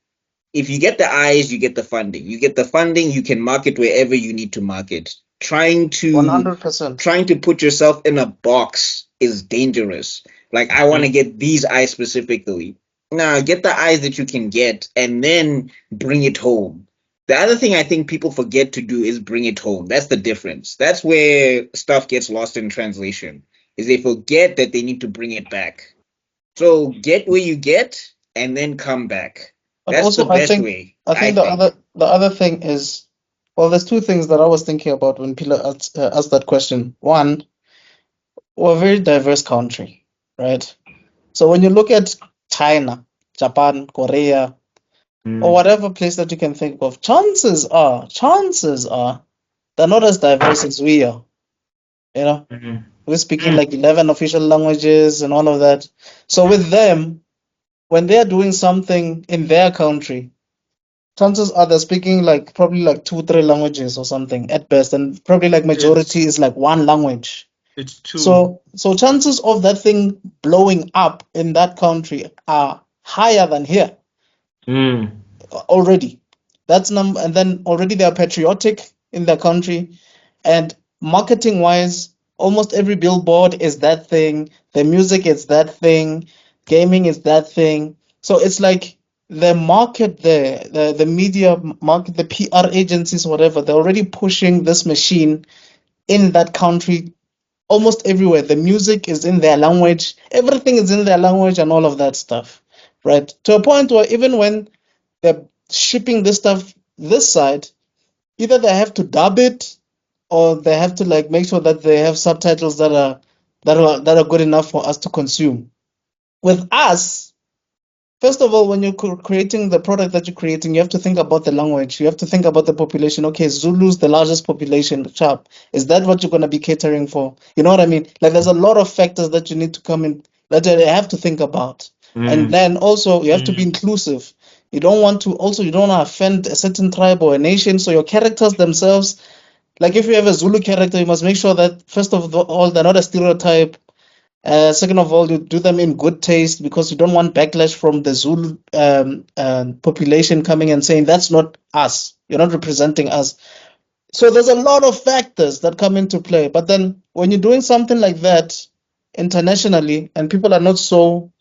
If you get the eyes, you get the funding. You get the funding, you can market wherever you need to market. Trying to 100%. Put yourself in a box is dangerous. Like, I want to get these eyes specifically. Nah, get the eyes that you can get and then bring it home. The other thing I think people forget to do is bring it home. That's the difference. That's where stuff gets lost in translation, is they forget that they need to bring it back. So get where you get and then come back. But That's also, the best way. I think the other thing is, well, there's two things that I was thinking about when Pila asked that question. One, we're a very diverse country, right? So when you look at China, Japan, Korea, or whatever place that you can think of, chances are, they're not as diverse as we are. You know, we're speaking like 11 official languages and all of that. So with them, when they're doing something in their country, chances are they're speaking like probably like 2, 3 languages or something at best, and probably like majority is like one language. It's 2. So chances of that thing blowing up in that country are higher than here already. That's and then already they're patriotic in their country, and marketing wise, almost every billboard is that thing. The music is that thing. Gaming is that thing. So it's like the market there, the media market, the PR agencies, whatever, they're already pushing this machine in that country almost everywhere. The music is in their language, everything is in their language, and all of that stuff, right? To a point where even when they're shipping this stuff this side, either they have to dub it or they have to like make sure that they have subtitles that are good enough for us to consume. With us, first of all, when you're creating the product that you're creating, you have to think about the language. You have to think about the population. Okay, Zulu's the largest population. Sharp. Is that what you're going to be catering for? You know what I mean? Like, there's a lot of factors that you need to come in that you have to think about. And then also, you have to be inclusive. You don't want to offend a certain tribe or a nation. So your characters themselves, like if you have a Zulu character, you must make sure that first of all, they're not a stereotype. Second of all, you do them in good taste because you don't want backlash from the Zulu population coming and saying that's not us. You're not representing us. So there's a lot of factors that come into play. But then when you're doing something like that internationally and people are not so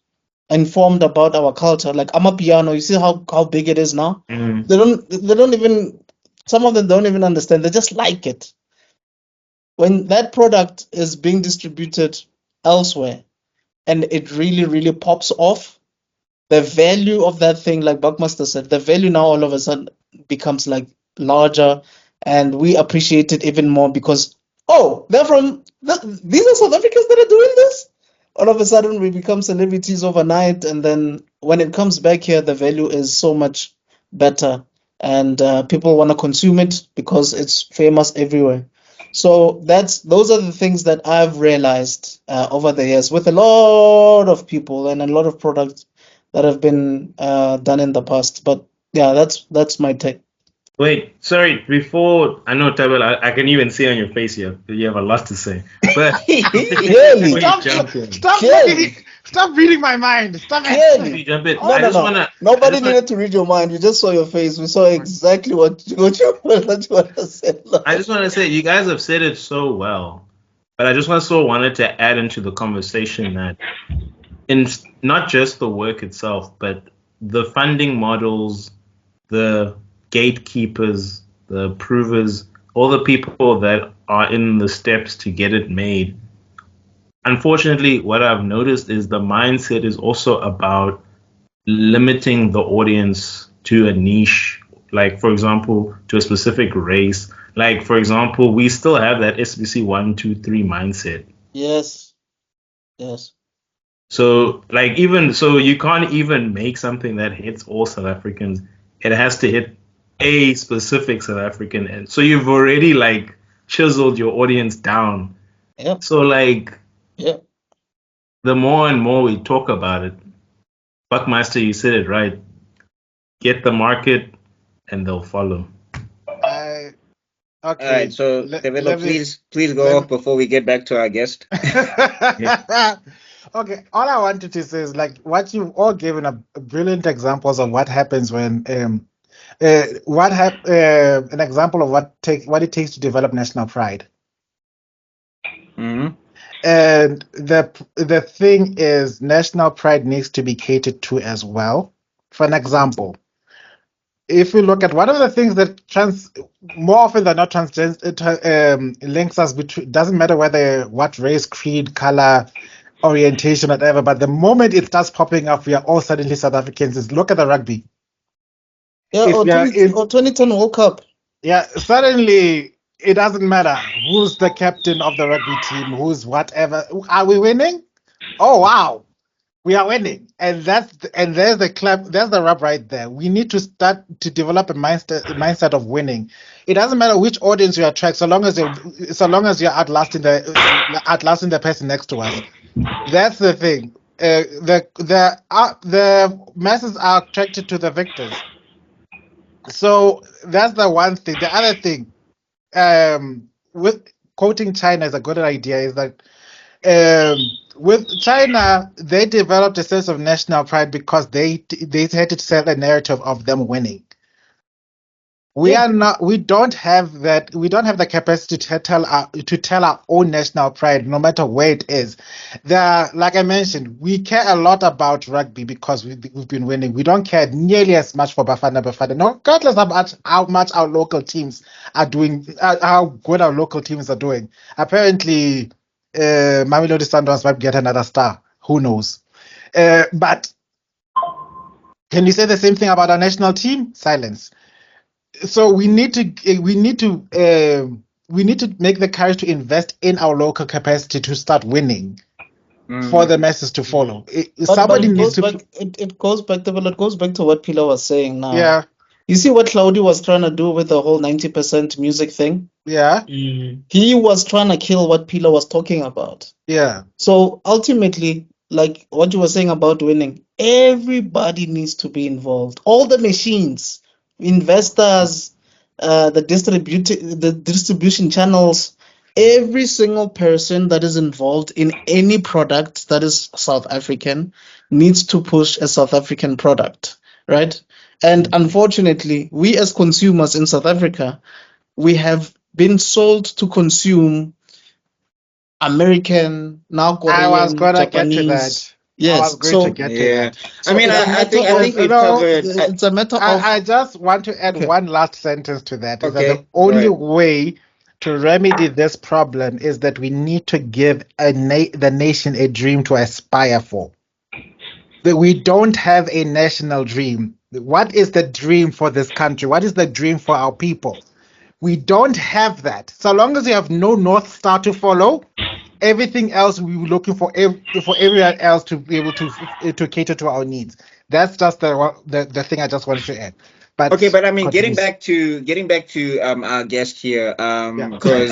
informed about our culture, like Amapiano, you see how big it is now. They don't even, some of them don't even understand. They just like it. When that product is being distributed elsewhere and it really, really pops off, the value of that thing, like BuckMeister said, the value now all of a sudden becomes like larger, and we appreciate it even more because, oh, these are South Africans that are doing this. All of a sudden, we become celebrities overnight, and then when it comes back here, the value is so much better, and people want to consume it because it's famous everywhere. So those are the things that I've realized over the years with a lot of people and a lot of products that have been done in the past. But yeah, that's my take. Wait, sorry. Before I know, Tabel, I can even see on your face here that you have a lot to say. But Clearly. before you jump in, Stop reading my mind. Stop before it. you jump in, No, I just no. wanna. Nobody needed to read your mind. We just saw your face. We saw exactly what you want to say. I just want to say you guys have said it so well, but I just wanted to add into the conversation that in not just the work itself, but the funding models, the gatekeepers, the approvers, all the people that are in the steps to get it made. Unfortunately, what I've noticed is the mindset is also about limiting the audience to a niche, like for example, to a specific race. Like for example, we still have that SBC 1, 2, 3 mindset. Yes. So like even so you can't even make something that hits all South Africans. It has to hit a specific South African. And so you've already like chiseled your audience down. Yep. So like Yep. the more and more we talk about it, BuckMeister, you said it right. Get the market and they'll follow. Okay. All right, so Tebello, please go off before we get back to our guest. Okay, all I wanted to say is like what you've all given a brilliant examples of what happens when an example of what it takes to develop national pride. Mm-hmm. And the thing is, national pride needs to be catered to as well. For an example, if you look at one of the things that more often than not links us between, doesn't matter what race, creed, color, orientation, whatever, but the moment it starts popping up, we are all suddenly South Africans. Is look at the rugby. Yeah, if you're in, or 2010 World Cup. yeah, suddenly it doesn't matter who's the captain of the rugby team, who's whatever. Are we winning? Oh wow, we are winning, and there's the club, there's the rub right there. We need to start to develop a mindset of winning. It doesn't matter which audience you attract, so long as you're outlasting the person next to us. That's the thing. The masses are attracted to the victors. So that's the one thing. The other thing, with quoting China is a good idea, is that with China, they developed a sense of national pride because they had to sell a narrative of them winning. We Yeah. are not. We don't have that. We don't have the capacity to tell our own national pride, no matter where it is. Like I mentioned, we care a lot about rugby because we've been winning. We don't care nearly as much for Bafana. No, regardless of how much our local teams are doing, how good our local teams are doing. Apparently, Mamelodi Sundowns might get another star. Who knows? But can you say the same thing about our national team? Silence. So we need to make the courage to invest in our local capacity to start winning for the masses to follow. But Somebody it needs goes to. back. It goes back to it goes back to what Pila was saying now. Yeah, You see what Claudio was trying to do with the whole 90% music thing? yeah, He was trying to kill what Pila was talking about. yeah. So ultimately, like what you were saying about winning, everybody needs to be involved. All the machines, investors, the distribution channels, every single person that is involved in any product that is South African needs to push a South African product, right? And unfortunately, we as consumers in South Africa, we have been sold to consume American, now I was Korean, gonna get to that. Japanese. I was Yes. going to So get to Yeah. that. I mean, it's a I matter think of we've No, covered. it's a matter of I just want to add okay. one last sentence to that. Is that the Okay, go only ahead. way to remedy this problem is that we need to give the nation a dream to aspire for. That we don't have a national dream. What is the dream for this country? What is the dream for our people? We don't have that. So long as you have no North Star to follow, everything else we were looking for everyone else to be able to cater to our needs. That's just the thing I just wanted to add. Okay, But but I mean, continue. getting back to our guest here, Yeah. because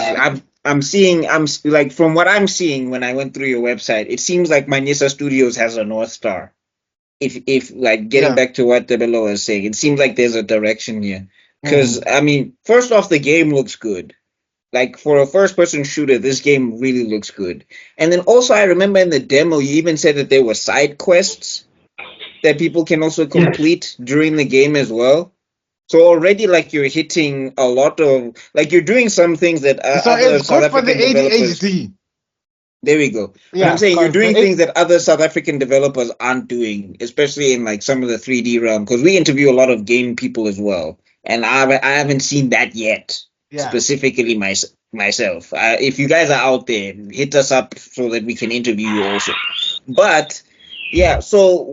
I'm seeing like from what I'm seeing when I went through your website, it seems like Manyisa Studios has a North Star. If like getting Yeah. back to what Tebello was saying, it seems like there's a direction here. Because Mhm. I mean, first off, the game looks good. Like for a first-person shooter, this game really looks good. And then also, I remember in the demo, you even said that there were side quests that people can also Yes. complete during the game as well. So already, like you're hitting a lot of, like you're doing some things that So other it's South good for the African developers. ADHD. There we go. But I'm Yeah. saying you're doing The things that other South African developers aren't doing, especially in like some of the 3D realm. Because we interview a lot of game people as well, and I haven't seen that yet. yeah. Specifically myself. If you guys are out there, hit us up so that we can interview you also. But yeah, so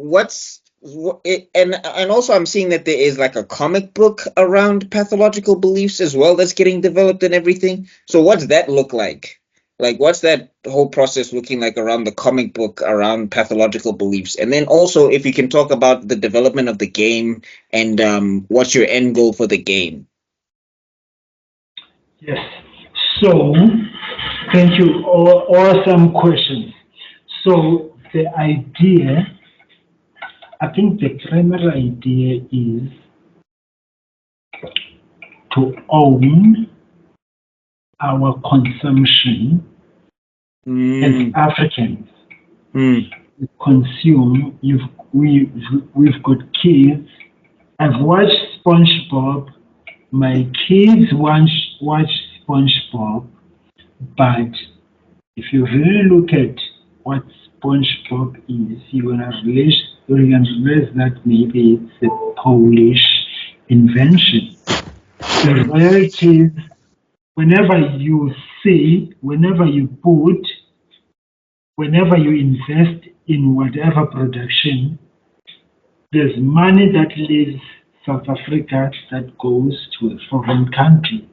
and also I'm seeing that there is like a comic book around pathological beliefs as well that's getting developed and everything. So what's that look like? Like what's that whole process looking like around the comic book around pathological beliefs? And then also if you can talk about the development of the game and what's your end goal for the game? Yes. So, thank you. Awesome questions. So, the idea, I think the primary idea is to own our consumption as Mm, Africans. mm, We consume. We've got kids. I've watched SpongeBob. My kids watch SpongeBob, but if you really look at what SpongeBob is, you're gonna realize that maybe it's a Polish invention. The reality is, whenever you see, whenever you put, whenever you invest in whatever production, there's money that leaves South Africa that goes to a foreign country.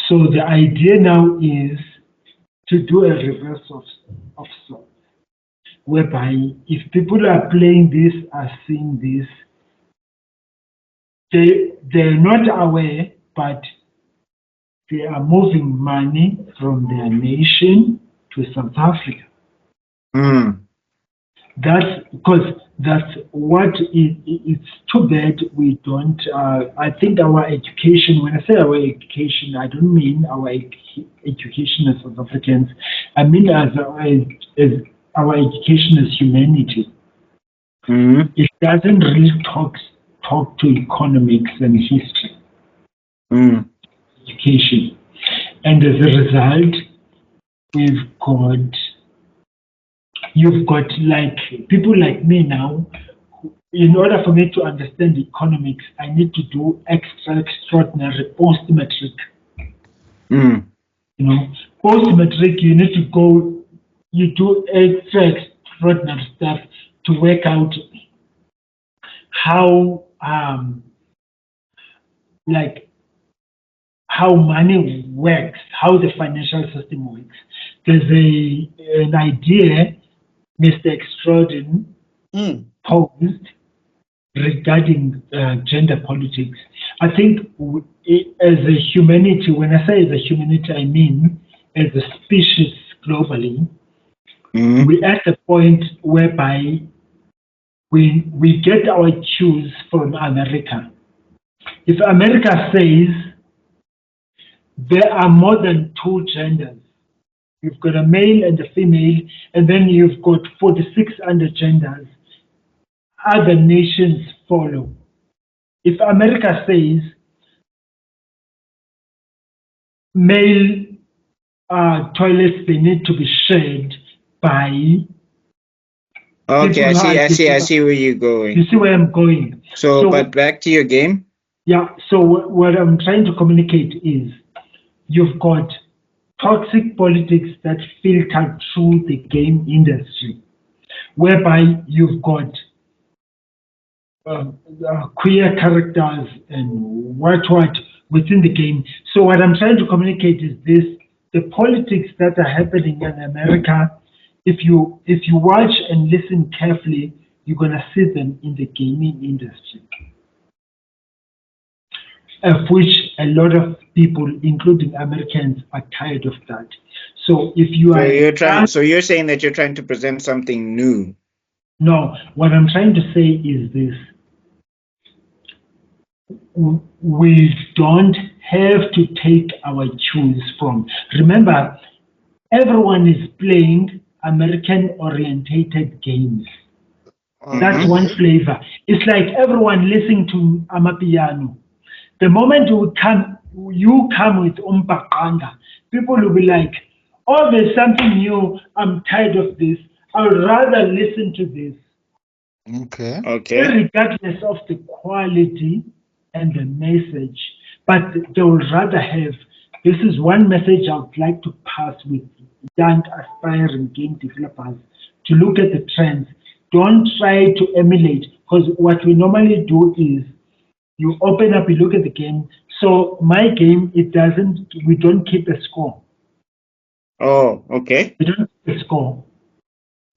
So the idea now is to do a reverse of sorts, whereby if people are playing this, are seeing this, they're not aware, but they are moving money from their nation to South Africa. That's because that's what it's too bad we don't. I think our education, when I say our education, I don't mean our education as South Africans. I mean as our education as humanity. It doesn't really talk to economics and history. Education. And as a result, you've got like people like me now. In order for me to understand economics, I need to do extraordinary post-matric. You know, post-matric, you need to go, you do extraordinary stuff to work out how how money works, how the financial system works. There's an idea Mr. Extrodin posed regarding gender politics. I think as a humanity, when I say as a humanity, I mean as a species globally, we're at a point whereby we get our cues from America. If America says there are more than 2 genders, you've got a male and a female, and then you've got 46 other genders, other nations follow. If America says male toilets, they need to be shared by... Okay, I see where you're going. You see where I'm going. So but back to your game. Yeah, so what I'm trying to communicate is you've got toxic politics that filter through the game industry, whereby you've got queer characters and what within the game. So what I'm trying to communicate is this: the politics that are happening in America, if you watch and listen carefully, you're gonna see them in the gaming industry, of which a lot of people, including Americans, are tired of that. So if you are... So you're saying that you're trying to present something new. No, what I'm trying to say is this. We don't have to take our cues from... Remember, everyone is playing American-orientated games. That's one flavor. It's like everyone listening to Amapiano. The moment you come with Umpaqanga, people will be like, oh, there's something new, I'm tired of this, I would rather listen to this. Okay. Regardless of the quality and the message, but they would rather have, this is one message I would like to pass with young aspiring game developers, to look at the trends. Don't try to emulate, because what we normally do is, you open up, you look at the game. So my game, we don't keep a score. Oh, okay. We don't keep a score.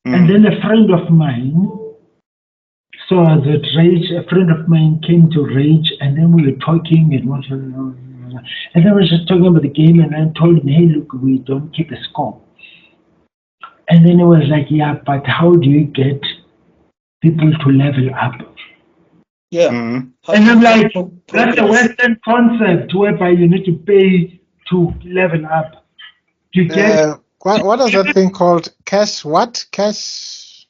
And then a friend of mine, so as at Rage, a friend of mine came to Rage, and then we were talking, and then we were just talking about the game, and I told him, hey, look, we don't keep a score. And then he was like, yeah, but how do you get people to level up? Yeah. And I'm like, that's a Western concept whereby you need to pay to level up. You get what is that thing called? Cash what? Cash?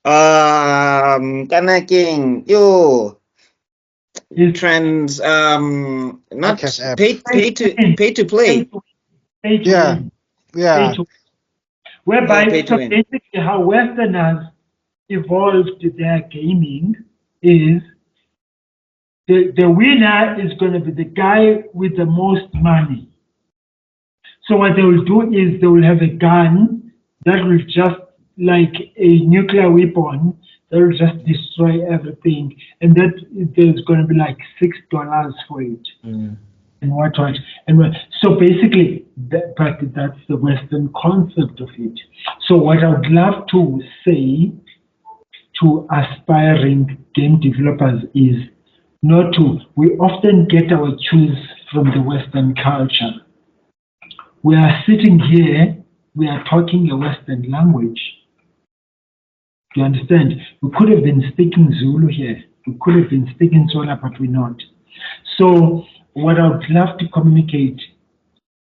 Kanaking, yo. Trans not Cash app. pay to play. Pay to win. Yeah. Whereby, pay to so win. basically how Westerners evolved their gaming is the winner is going to be the guy with the most money. So what they will do is they will have a gun that will just like a nuclear weapon They'll just destroy everything, and that there's going to be like $6 for it, and what, and what. So basically, but that's the Western concept of it. So what I would love to say to aspiring game developers is not to. We often get our cues from the Western culture. We are sitting here, we are talking a Western language. Do you understand? We could have been speaking Zulu here. We could have been speaking Xhosa, but we're not. So what I would love to communicate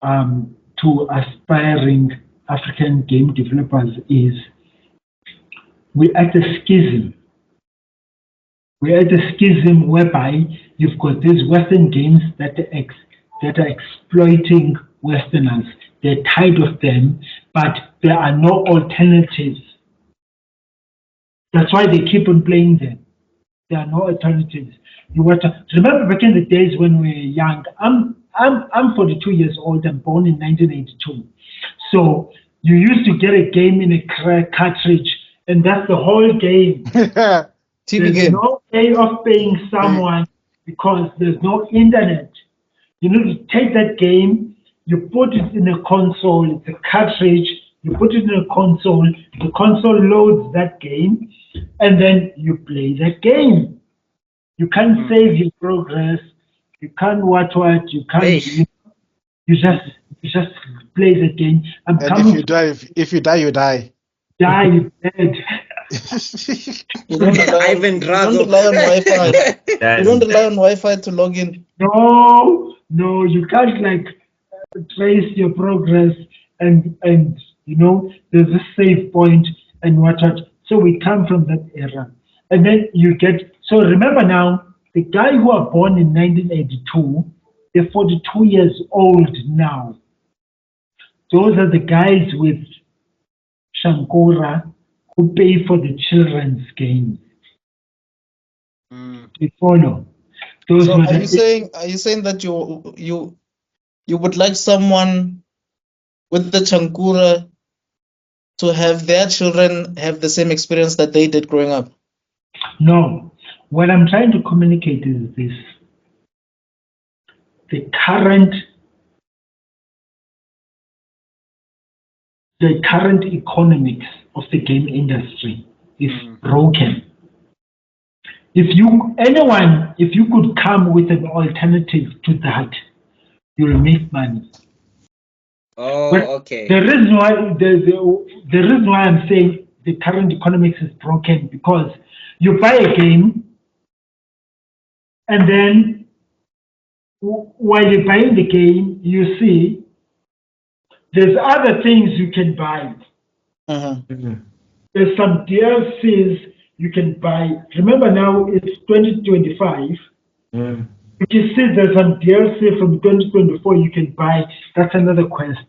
to aspiring African game developers is we're at a schism. We're at a schism whereby you've got these Western games that are exploiting Westerners. They're tired of them, but there are no alternatives. That's why they keep on playing them. There are no alternatives. Remember back in the days when we were young. I'm 42 years old. I'm born in 1982. So you used to get a game in a cartridge, and that's the whole game. There's no way of paying someone because there's no internet. You need to take that game, you put it in a console, it's a cartridge, you put it in a console, the console loads that game, and then you play that game. You can't save your progress, you can't you can't, you just play the game. And if you die, you die. Die, you're dead. You don't rely on Wi-Fi. You don't rely on Wi-Fi to log in. No, you can't like trace your progress and you know there's a save point and what. So we come from that era, and then you get. So remember now, the guy who are born in 1982, they're 42 years old now. Those are the guys with Shankora who pay for the children's games. You follow? Those So are you saying that you would like someone with the Chankura to have their children have the same experience that they did growing up? No. What I'm trying to communicate is this. The current economics of the game industry is broken. If you could come with an alternative to that, you'll make money. Oh, but okay. The reason why I'm saying the current economics is broken because you buy a game and then while you're buying the game, you see there's other things you can buy. There's some DLCs you can buy. Remember now it's 2025. If you see there's some DLC from 2024 you can buy, that's another quest.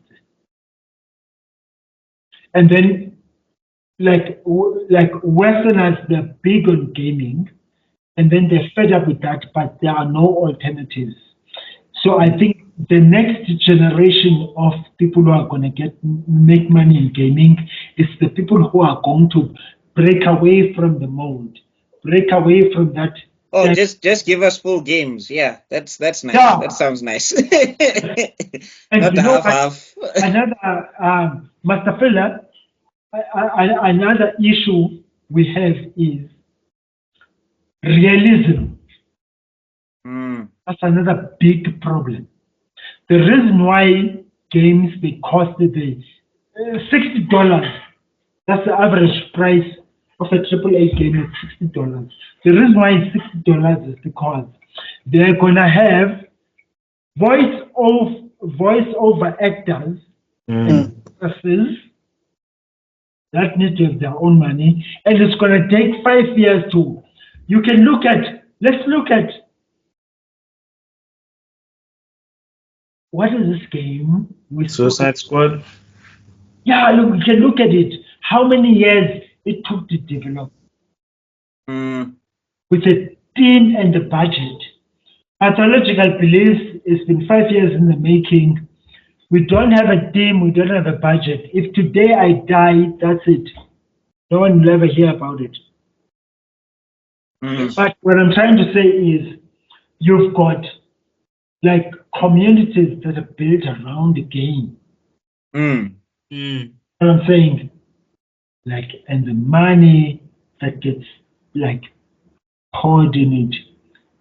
And then like Westerners, they're big on gaming, and then they're fed up with that, but there are no alternatives. So I think the next generation of people who are going to make money in gaming is the people who are going to break away from the mold, break away from that. Oh, just give us full games. Yeah, that's nice. Yeah. That sounds nice. And not you know, half. Another Master Fella, another issue we have is realism. That's another big problem. The reason why games they cost the $60. That's the average price of a AAA game is $60. The reason why it's $60 is because they're gonna have voice over actors that need to have their own money, and it's gonna take 5 years to. You can let's look at what is this game? Suicide Squad? Yeah, look, we can look at it. How many years it took to develop? With a team and a budget. Pathological Beliefs, it's been 5 years in the making. We don't have a team, we don't have a budget. If today I die, that's it. No one will ever hear about it. But what I'm trying to say is you've got like communities that are built around the game. What I'm saying, like, and the money that gets like poured in it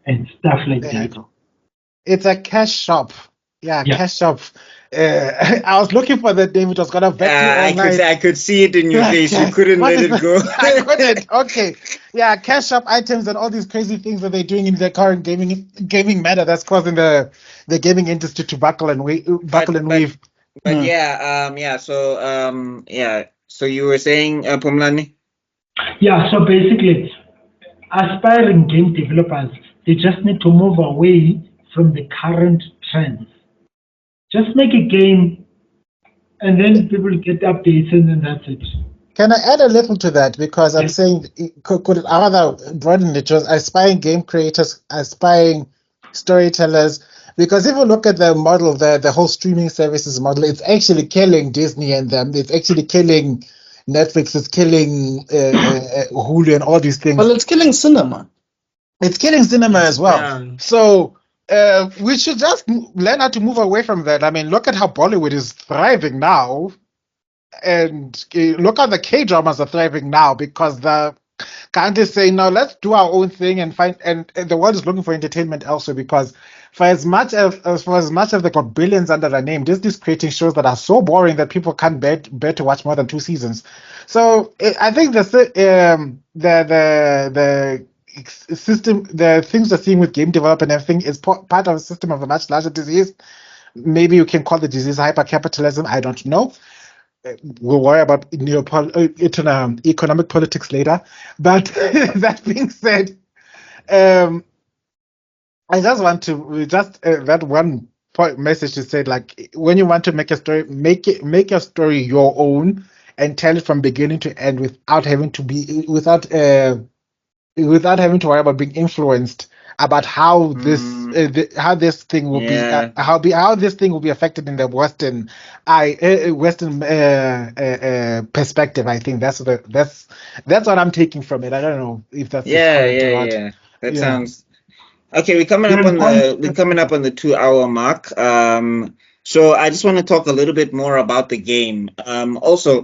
and stuff like There you that. go. It's a cash shop. Yeah, cash shop. I was looking for that name. It was gonna vet you all night. I could see it in your Like, face. You couldn't what let is it go. I couldn't. Okay. Yeah, cash shop items and all these crazy things that they're doing in the current gaming matter that's causing the gaming industry to buckle and weave. But yeah. So you were saying, Pumlani? Yeah, so basically, aspiring game developers, they just need to move away from the current trends. Just make a game, and then people get updates, and then that's it. Can I add a little to that? Because I'm saying, could I rather broaden it to aspiring game creators, aspiring storytellers? Because if you look at the model, the whole streaming services model, it's actually killing Disney and them. It's actually killing Netflix. It's killing Hulu and all these things. Well, it's killing cinema. It's killing cinema as well. Yeah. So we should just learn how to move away from that. I mean, look at how Bollywood is thriving now. And look how the K-dramas are thriving now because the country is saying, no, let's do our own thing and find, and the world is looking for entertainment also because for as much as they've got billions under their name, Disney's creating shows that are so boring that people can't bear to watch more than 2 seasons. So I think the system, the things we're seeing with game development and everything is part of a system of a much larger disease. Maybe you can call the disease hypercapitalism. I don't know. We'll worry about economic politics later. But that being said, I just want to that one point message to say, like, when you want to make a story, make your story your own and tell it from beginning to end without having to worry about being influenced about how this thing will be how this thing will be affected in the Western perspective. I think that's what I'm taking from it. I don't know if that's correct or not. That sounds okay. We're coming up on the 2-hour mark. So I just want to talk a little bit more about the game. I want to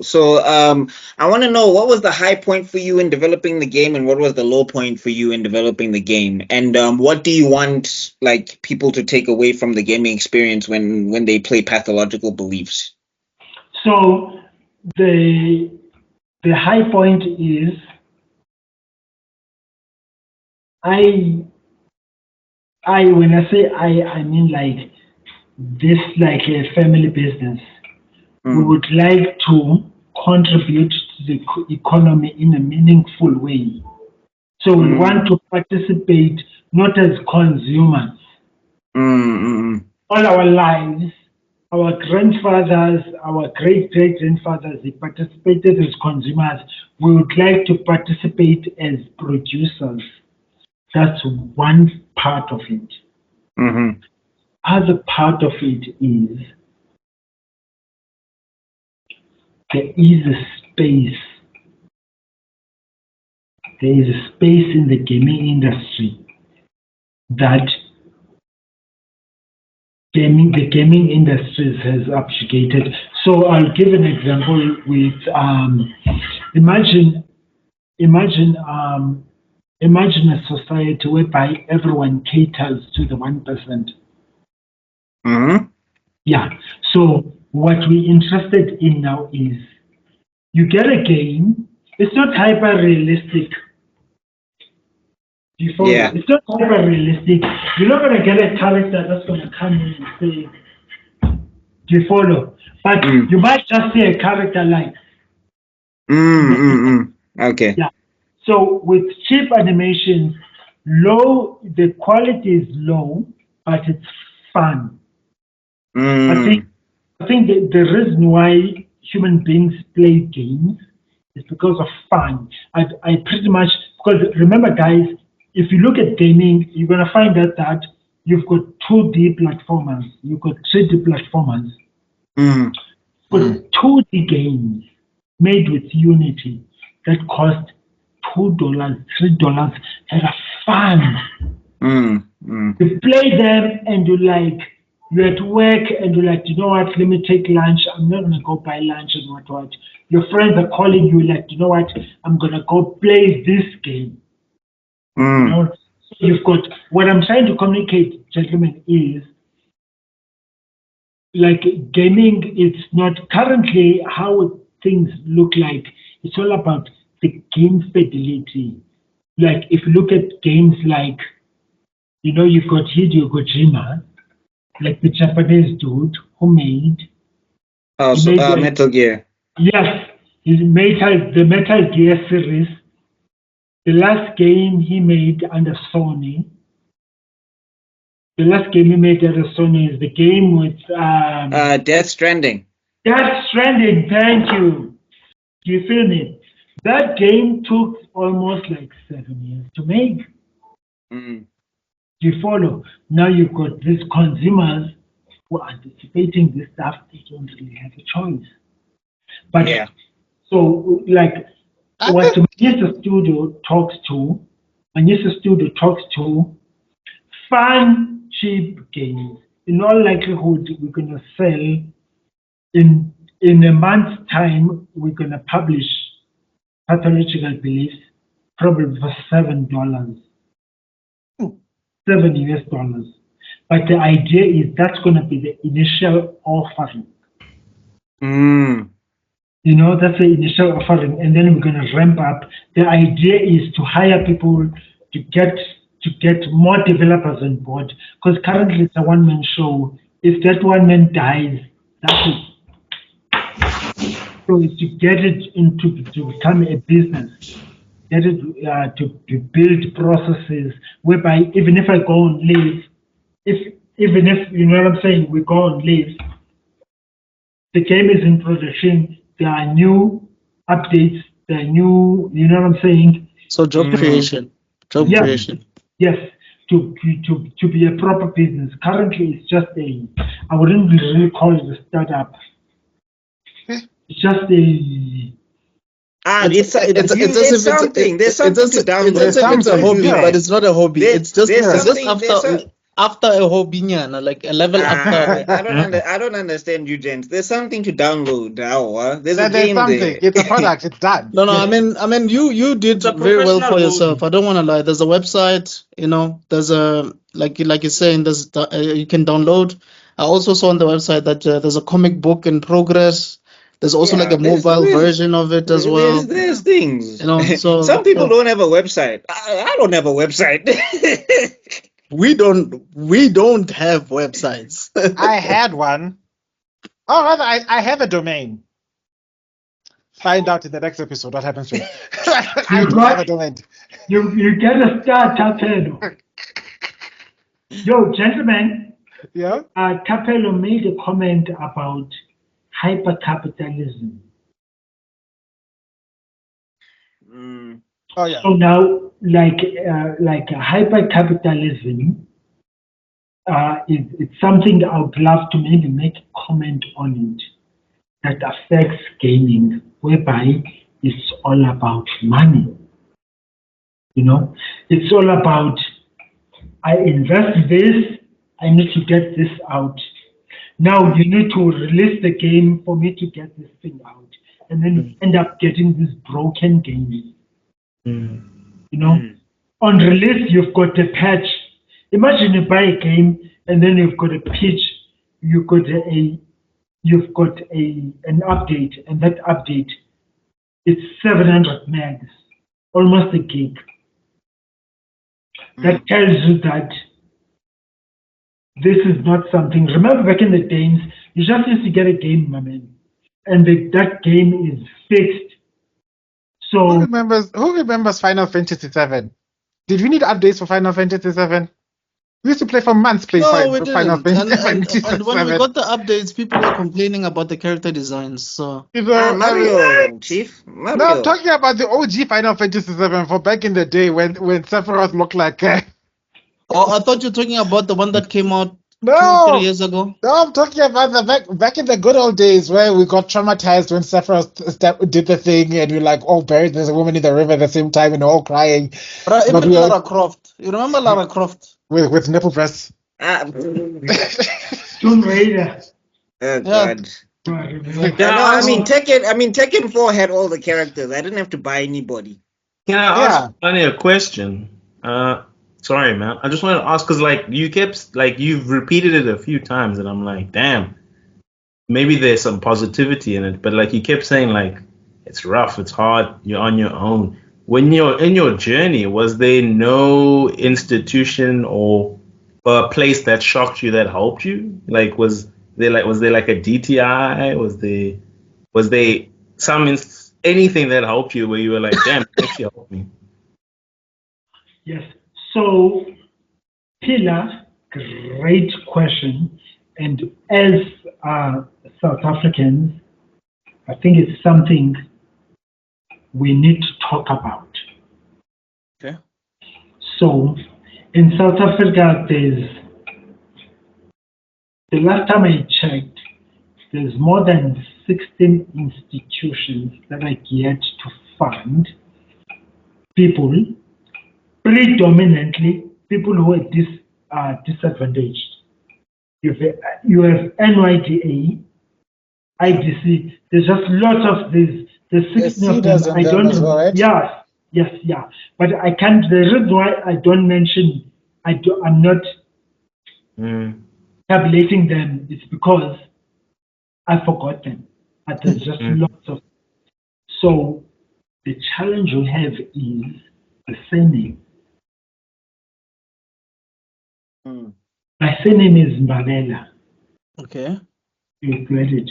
know, what was the high point for you in developing the game, and what was the low point for you in developing the game? And what do you want like people to take away from the gaming experience when they play Pathological Beliefs? So the high point is when I say I mean like this, like a family business. We would like to contribute to the economy in a meaningful way. So we want to participate not as consumers. All our lives, our grandfathers, our great-great-grandfathers, they participated as consumers. We would like to participate as producers. That's one part of it. Other part of it is there is a space. There is a space in the gaming industry that the gaming industry has subjugated. So I'll give an example with imagine a society whereby everyone caters to the 1%. Yeah. So what we're interested in now is you get a game. It's not hyper realistic. It's not hyper realistic. You're not gonna get a character that's gonna come in and say, "Do you follow?" But you might just see a character like. Okay. Yeah. So with cheap animations, the quality is low, but it's fun. I think the reason why human beings play games is because of fun. I pretty much, because remember, guys, if you look at gaming, you're gonna find out that you've got 2D platformers, you've got 3D platformers, but 2D games made with Unity that cost $2, $3 at a fun. You play them and you're at work and you're like, you know what, let me take lunch. I'm not going to go buy lunch and what. Your friends are calling you like, you know what, I'm going to go play this game. You know? So you've got, what I'm trying to communicate, gentlemen, is like gaming, it's not currently how things look like. It's all about the game fidelity. Like if you look at games like, you know, you've got Hideo Kojima, like the Japanese dude who made. Metal Gear. Yes, he made the Metal Gear series. The last game he made under Sony. The last game he made under Sony is the game with Death Stranding. Death Stranding. Thank you. Do you feel me? That game took almost like 7 years to make. Do you follow? Now you've got these consumers who are anticipating this stuff. They don't really have a choice. But yeah. So, like, what Manyisa Studio talks to, fun, cheap games. In all likelihood, we're going to sell in a month's time. We're going to publish Pathological Beliefs probably for $7. $7. But the idea is that's going to be the initial offering. You know, that's the initial offering, and then we're going to ramp up. The idea is to hire people to get more developers on board, because currently it's a one-man show. If that one man dies, that's it. So it's to get it to become a business. Get it to build processes whereby even if I go on leave, even if you know what I'm saying, we go on leave, the game is in production. There are new updates. There are new, you know what I'm saying. So job creation, creation. Yes, to be a proper business. Currently, it's just I wouldn't really call it a startup. It's just a. There's something to download. It's as if it's a hobby, but it's not a hobby. It's just after a hobby, like a level after. I don't understand you, gents. There's something to download now. There's a There's game something. there. It's a product. It's done. No. I mean, you did very well for yourself. I don't want to lie. There's a website. You know, there's a like you're saying. There's you can download. I also saw on the website that there's a comic book in progress. There's also like a mobile version of it as well. There's things. You know, so some people don't have a website. I don't have a website. We don't have websites. I had one. Oh, rather, I have a domain. Find out in the next episode what happens to it. I do have a domain. You get a start, Tapelo. Yo, gentlemen. Yeah. Tapelo made a comment about hypercapitalism. Oh yeah. So now, like hypercapitalism, it's something I would love to maybe make a comment on it that affects gaming, whereby it's all about money. You know, it's all about I invest this, I need to get this out. Now you need to release the game for me to get this thing out, and then you end up getting this broken game. You know, on release you've got a patch. Imagine you buy a game and then you've got a pitch, you've got an update, and that update it's 700 megs, almost a gig. That tells you that this is not something. Remember back in the days, you just used to get a game, my man, and that game is fixed. So who remembers Final Fantasy VII? Did we need updates for Final Fantasy VII? We used to play for months playing Final Fantasy VII. And when we got the updates, people were complaining about the character designs. So Mario, Chief. Mario. No, I'm talking about the OG Final Fantasy VII for back in the day when Sephiroth looked like. Oh, I thought you were talking about the one that came out No, 3 years ago. no, I'm talking about the back in the good old days where we got traumatized when Sephiroth did the thing and we like all buried there's a woman in the river at the same time and we're all crying. But But even we Lara Croft. You remember Lara Croft? with nipple breasts. Tomb Raider. Oh Yeah. God. I remember. No, I mean Tekken 4 had all the characters. I didn't have to buy anybody. Can I Yeah. ask Manny a question? Sorry, man. I just wanted to ask because like you kept like you've repeated it a few times, and I'm like, damn. Maybe there's some positivity in it, but like you kept saying, like it's rough, it's hard, you're on your own. When you're in your journey, was there no institution or a place that shocked you that helped you? Like was there like a DTI? Was there anything that helped you where you were like, damn, it actually helped me? Yes. So, Pila, great question. And as South Africans, I think it's something we need to talk about. Okay. So, in South Africa, the last time I checked, there's more than 16 institutions that are geared to fund people, predominantly people who are disadvantaged. You have NYDA, IDC. There's just lots of these. There's 16 of them. I don't as well, know. right? Yes. But I can't. The reason why I don't mention, I'm not tabulating them. It's because I forgot them. But there's just lots of. So the challenge we have is the surname. My surname is Mbalela. Okay. You get it.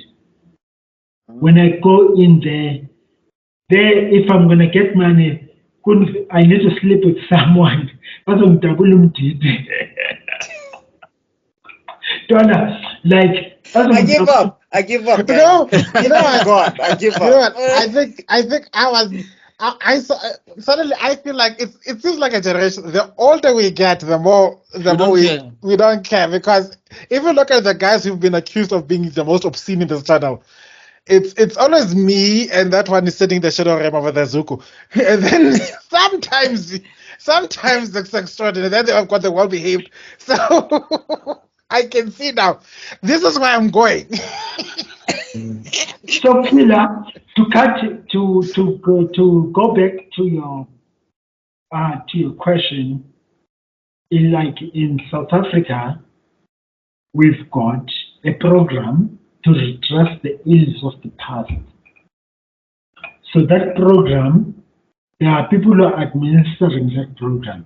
When I go in there, if I'm gonna get money, I need to sleep with someone. Like I give up. No, you know what? God, I give up. You know what? I think I suddenly I feel like it seems like a generation. The older we get, the more we don't care, because if you look at the guys who've been accused of being the most obscene in this channel, it's always me and that one is sitting in the shadow realm over there, Zuko. And then sometimes it's extraordinary. Then they've got the well behaved. So I can see now. This is where I'm going. So, Pila, to go back to your question, in South Africa, we've got a program to redress the ills of the past. So that program, there are people who are administering that program.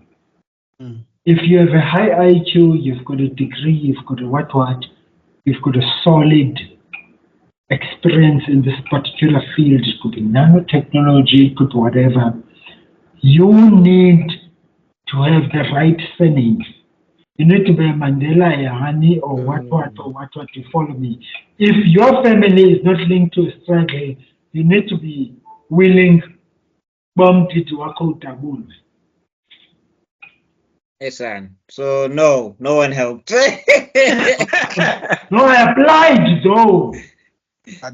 If you have a high IQ, you've got a degree, you've got a what, you've got a solid experience in this particular field, it could be nanotechnology, it could be whatever, you need to have the right surname. You need to be a Mandela, a Hani, or what, you follow me. If your family is not linked to a struggle, you need to be willing to work out taboos. Yes, son. So no one helped. No, I applied though.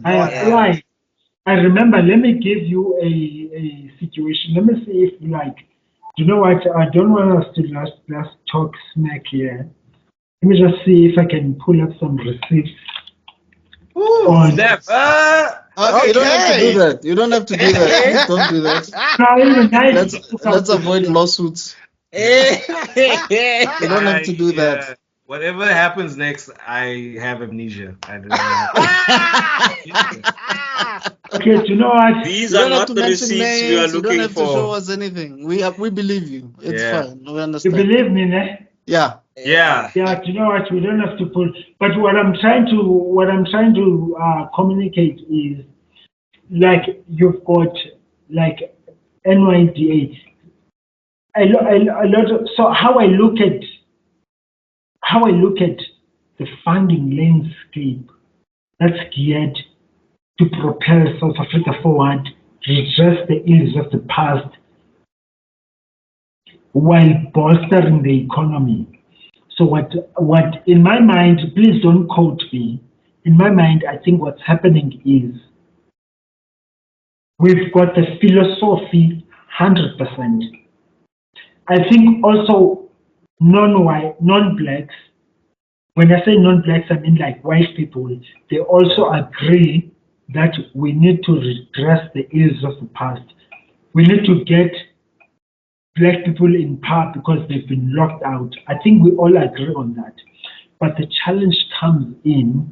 I applied. I remember, let me give you a situation. Let me see if you know what, I don't want us to last talk smack here. Let me just see if I can pull up some receipts. Ooh, Steph. Okay, you don't have to do that. You don't have to do that. Please don't do that. Let's avoid lawsuits. You don't have to do that. Whatever happens next, I have amnesia. I don't know. Okay, you know what? These are not the receipts we are looking for. You don't have to show us anything. We believe you. It's fine. We You understand. believe me, ne? Yeah. Yeah, you know what? We don't have to pull. But what I'm trying to communicate is, like, you've got like NYDA. So how I look at the funding landscape that's geared to propel South Africa forward, redress the ills of the past, while bolstering the economy. So what in my mind, please don't quote me. In my mind, I think what's happening is we've got the philosophy 100%. I think also non-white, non-blacks, when I say non-blacks, I mean like white people, they also agree that we need to redress the ills of the past. We need to get black people in power because they've been locked out. I think we all agree on that. But the challenge comes in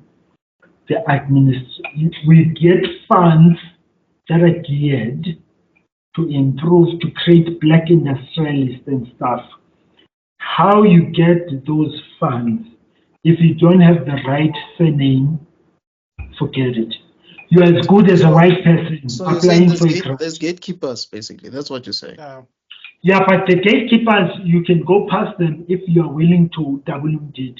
the administration. We get funds that are geared to improve, to create black industrialists and stuff. How you get those funds, if you don't have the right surname, forget it. You're as good as a white person So you're applying saying for a grant. there's gatekeepers, basically. That's what you're saying. Yeah, but the gatekeepers, you can go past them if you are willing to double indeed.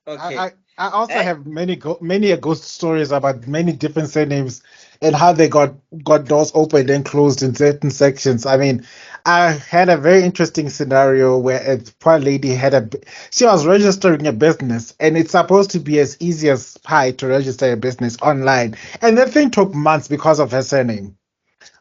Okay. I also have many ghost stories about many different surnames and how they got doors opened and closed in certain sections. I mean, I had a very interesting scenario where a poor lady she was registering a business, and it's supposed to be as easy as pie to register a business online, and the thing took months because of her surname.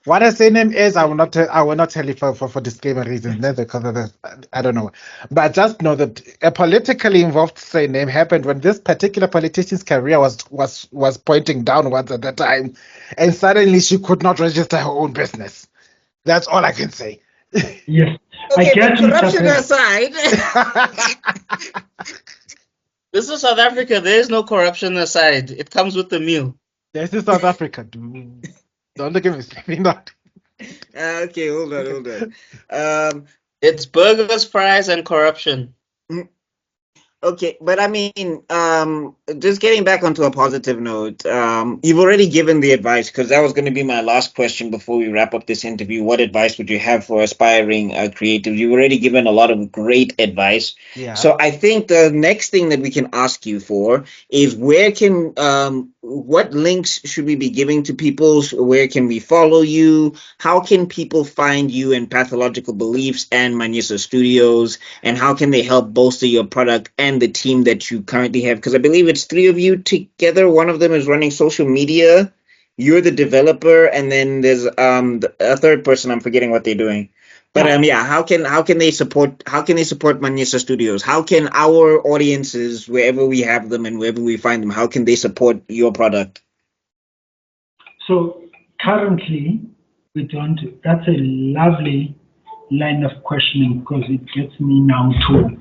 What her surname is, I will not tell you for disclaimer reasons, neither because of I don't know. But just know that a politically involved surname happened when this particular politician's career was pointing downwards at the time, and suddenly she could not register her own business. That's all I can say. Yes. Okay, I get but corruption aside, This is South Africa. There is no corruption aside. It comes with the meal. This is South Africa. Dude. Don't look at me, sleeping not. okay, hold on. It's burgers, fries, and corruption. Okay, but I mean, just getting back onto a positive note, you've already given the advice, because that was going to be my last question before we wrap up this interview. What advice would you have for aspiring creatives? You've already given a lot of great advice. Yeah. So I think the next thing that we can ask you for is what links should we be giving to people? Where can we follow you? How can people find you and Pathological Beliefs and Manyisa Studios? And how can they help bolster your product and the team that you currently have? Because I believe it's 3 of you together. One of them is running social media. You're the developer, and then there's a third person. I'm forgetting what they're doing. But how can they support Manyisa Studios? How can our audiences, wherever we have them and wherever we find them, how can they support your product? So currently, we don't. That's a lovely line of questioning, because it gets me now to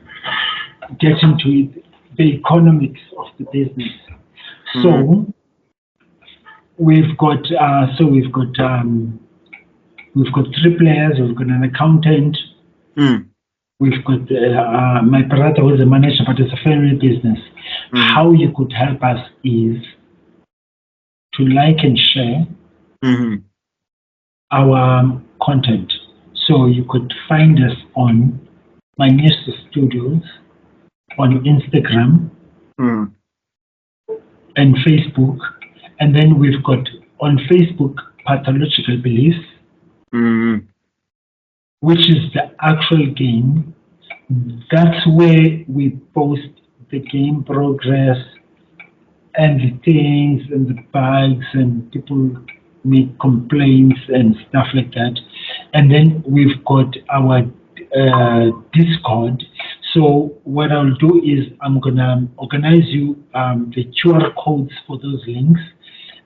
get into the economics of the business. So we've got 3 players. We've got an accountant. We've got my brother who is a manager, but it's a family business. How you could help us is to like and share our content. So you could find us on Manyisa Studios on Instagram and Facebook. And then we've got on Facebook Pathological Beliefs, which is the actual game. That's where we post the game progress and the things and the bugs, and people make complaints and stuff like that. And then we've got our Discord. So what I'll do is I'm gonna organize you the QR codes for those links,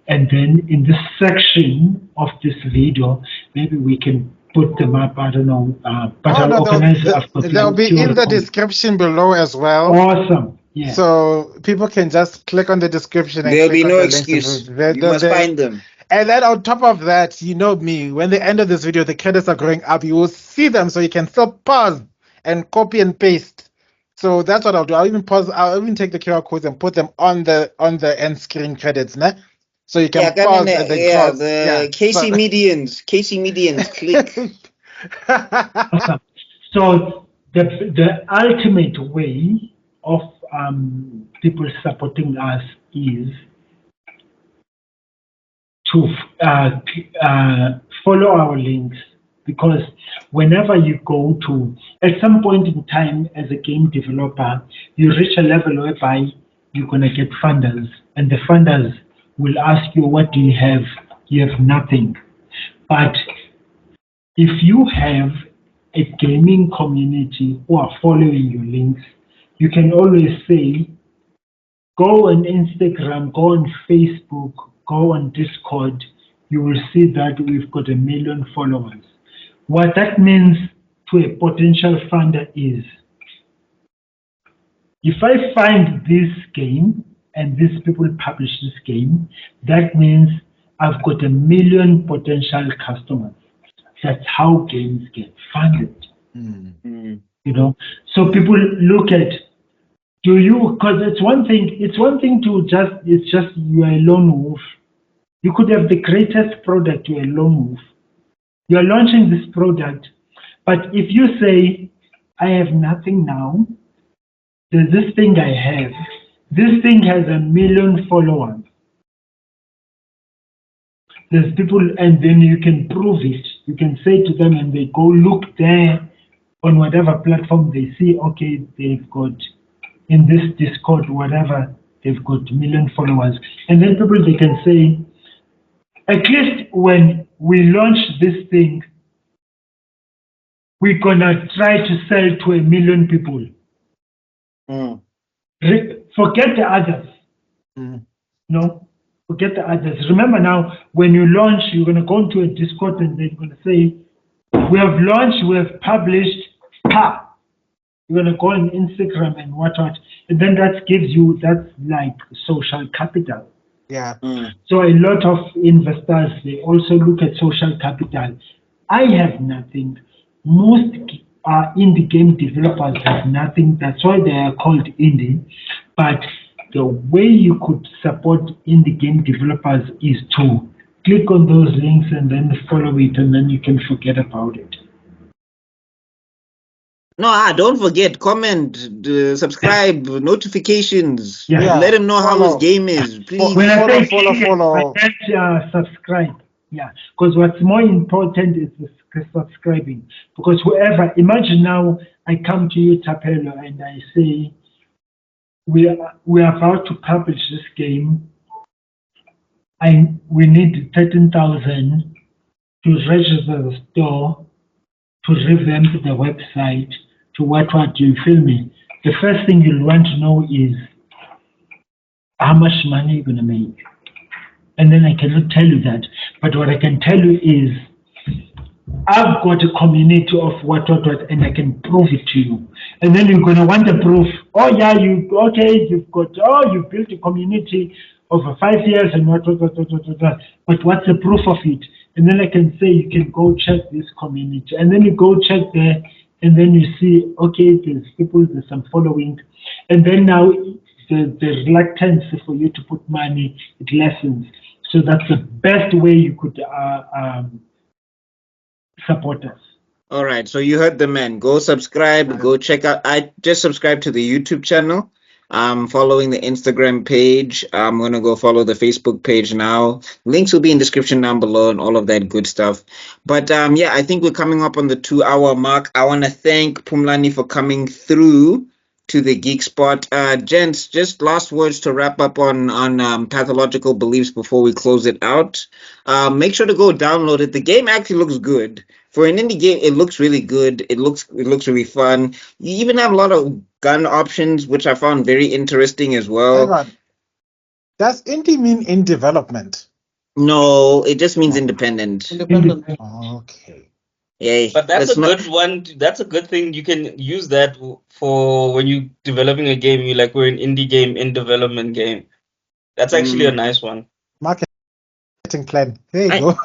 and then in this section of this video, maybe we can put them up. I don't know, but I'll organize. They'll be in the description below as well. Awesome. Yeah. So people can just click on the description. And There'll be no the excuse. You must find them. And then on top of that, you know me, when the end of this video, the credits are going up, you will see them, so you can still pause and copy and paste. So that's what I'll do. I'll even take the QR codes and put them on the end screen credits, né? So you can pause and then Casey Medians, click. Awesome. So the ultimate way of people supporting us is to follow our links because whenever you go to, at some point in time as a game developer, you reach a level whereby you're going to get funders, and the funders will ask you, what do you have? You have nothing. But if you have a gaming community who are following your links, you can always say, go on Instagram, go on Facebook, go on Discord, you will see that we've got 1 million followers. What that means to a potential funder is, if I find this game and these people publish this game, that means I've got 1 million potential customers. That's how games get funded. You know, so people look at, because it's one thing to it's just you are a lone wolf. You could have the greatest product, you're a lone wolf. You're launching this product, but if you say, I have nothing now, there's this thing I have. This thing has 1 million followers. There's people, and then you can prove it. You can say to them, and they go look there on whatever platform they see, okay, they've got, in this Discord, whatever, they've got 1 million followers. And then people, they can say, at least when we launch this thing, we're going to try to sell to 1 million people. Forget the others. No, forget the others. Remember now, when you launch, you're going to go into a Discord and they're going to say, we have launched, we have published, you're going to go on Instagram and whatnot. And then that gives you, that's like social capital. Yeah. So a lot of investors, they also look at social capital. I have nothing. Most indie game developers have nothing. That's why they are called indie. But the way you could support indie game developers is to click on those links and then follow it, and then you can forget about it. No, don't forget, comment, subscribe, notifications. Yeah. Let him know how Follow. his game is, please. When I say follow. subscribe, yeah, because what's more important is the subscribing. Because whoever, imagine now I come to you, Tebello, and I say, we are about to publish this game. We need 13,000 to register the store, to revamp the website, to what do you feel me? The first thing you'll want to know is how much money you're going to make. And then I cannot tell you that. But what I can tell you is I've got a community of what, and I can prove it to you. And then you're going to want the proof. Oh, yeah, you've built a community over 5 years and what. But what's the proof of it? And then I can say, you can go check this community. And then you go check there, and then you see, okay, there's people, there's some following. And then now the reluctance for you to put money, it lessens. So that's the best way you could support us. All right, so you heard the man. Go subscribe, go check out. I just subscribed to the YouTube channel. I'm following the Instagram page. I'm going to go follow the Facebook page now. Links will be in description down below and all of that good stuff. But yeah, I think we're coming up on the 2-hour mark. I want to thank Phumlani for coming through to the Geek Spot. Gents, just last words to wrap up on pathological beliefs before we close it out. Make sure to go download it. The game actually looks good. For an indie game, it looks really good. It looks really fun. You even have a lot of gun options, which I found very interesting as well. Hang on. Does indie mean in development? No, it just means independent. Independent. Okay. Yeah, But that's a good one. That's a good thing. You can use that for when you're developing a game. You like, we're an indie game, in development game. That's actually a nice one. Marketing plan. There you go.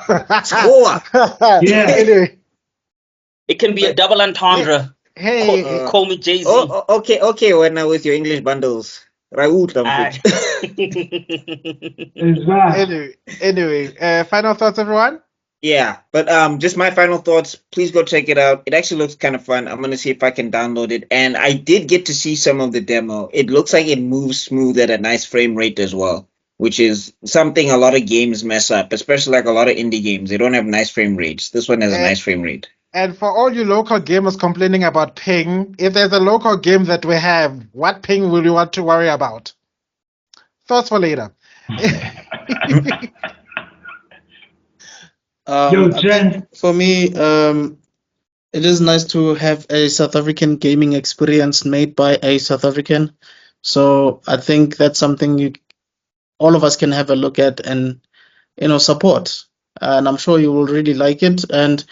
Yeah. Anyway. It can be a double entendre. Hey. Call me Jay-Z. Oh, okay. When with your English bundles, Raoul. Anyway, final thoughts, everyone. Yeah, but just my final thoughts. Please go check it out. It actually looks kind of fun. I'm gonna see if I can download it. And I did get to see some of the demo. It looks like it moves smooth at a nice frame rate as well, which is something a lot of games mess up, especially like a lot of indie games. They don't have nice frame rates. This one has a nice frame rate. And for all you local gamers complaining about ping, if there's a local game that we have, what ping will you want to worry about? Thoughts for later. Yo, I Jen. think for me, it is nice to have a South African gaming experience made by a South African. So I think that's something all of us can have a look at and support. And I'm sure you will really like it. And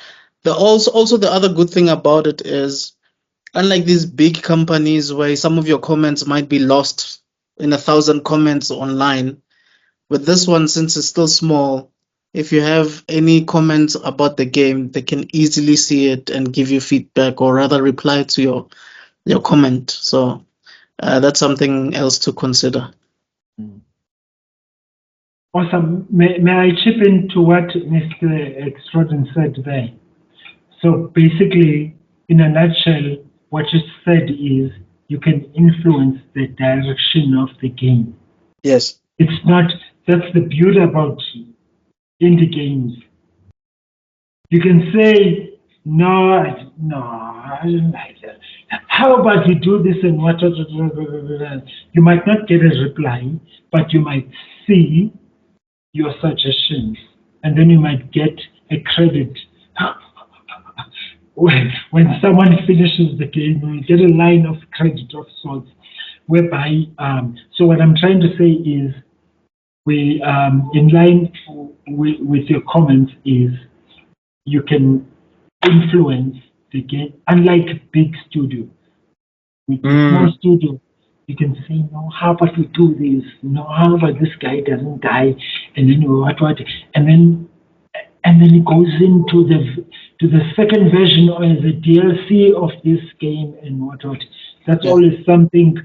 also the other good thing about it is, unlike these big companies where some of your comments might be lost in 1,000 comments online, with this one, since it's still small, if you have any comments about the game, they can easily see it and give you feedback or rather reply to your comment. So that's something else to consider. Awesome. May I chip into what Mr. Extrodin said there? So basically, in a nutshell, what you said is you can influence the direction of the game. Yes. It's not, that's the beauty about indie games. You can say, no, I don't like that. How about you do this and what? You might not get a reply, but you might see your suggestions, and then you might get a credit. When someone finishes the game, you get a line of credit of sorts, whereby, so what I'm trying to say is, we, in line with your comments, is you can influence the game, unlike a big studio. With a small studio, you can say, no, how about we do this? No, how about this guy doesn't die? And then what? And then it goes into the second version or the DLC of this game and what. That's always something,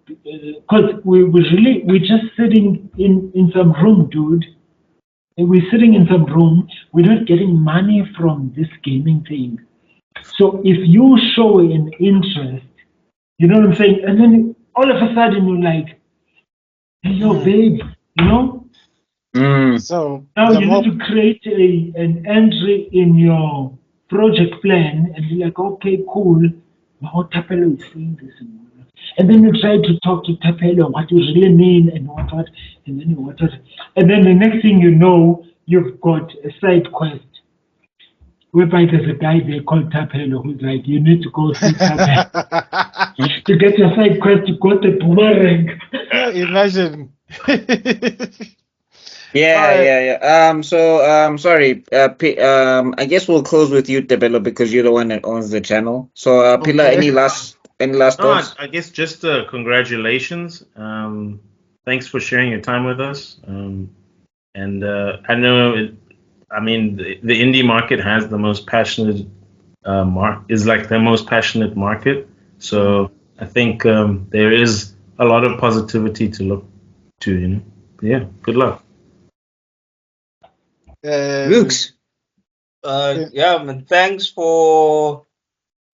because we're just sitting in some room, dude. We're sitting in some room. We're not getting money from this gaming thing. So if you show an interest, you know what I'm saying? And then all of a sudden you're like, hey, yo, babe, So now you need to create an entry in your project plan, and you're like, okay, cool. Now Tebello is saying this and then you try to talk to Tebello what you really mean and what, and then what, and then the next thing you know, you've got a side quest whereby there's a guy there called Tebello who's like, you need to go see Tebello to get your side quest to go to boomerang. Imagine. Yeah. Sorry. I guess we'll close with you, Tebello, because you're the one that owns the channel. So, Pila, any last thoughts? I guess just congratulations. Thanks for sharing your time with us. And I know, the indie market has the most passionate is like the most passionate market. So I think there is a lot of positivity to look to. Yeah. Good luck. Luke's. Man, thanks for.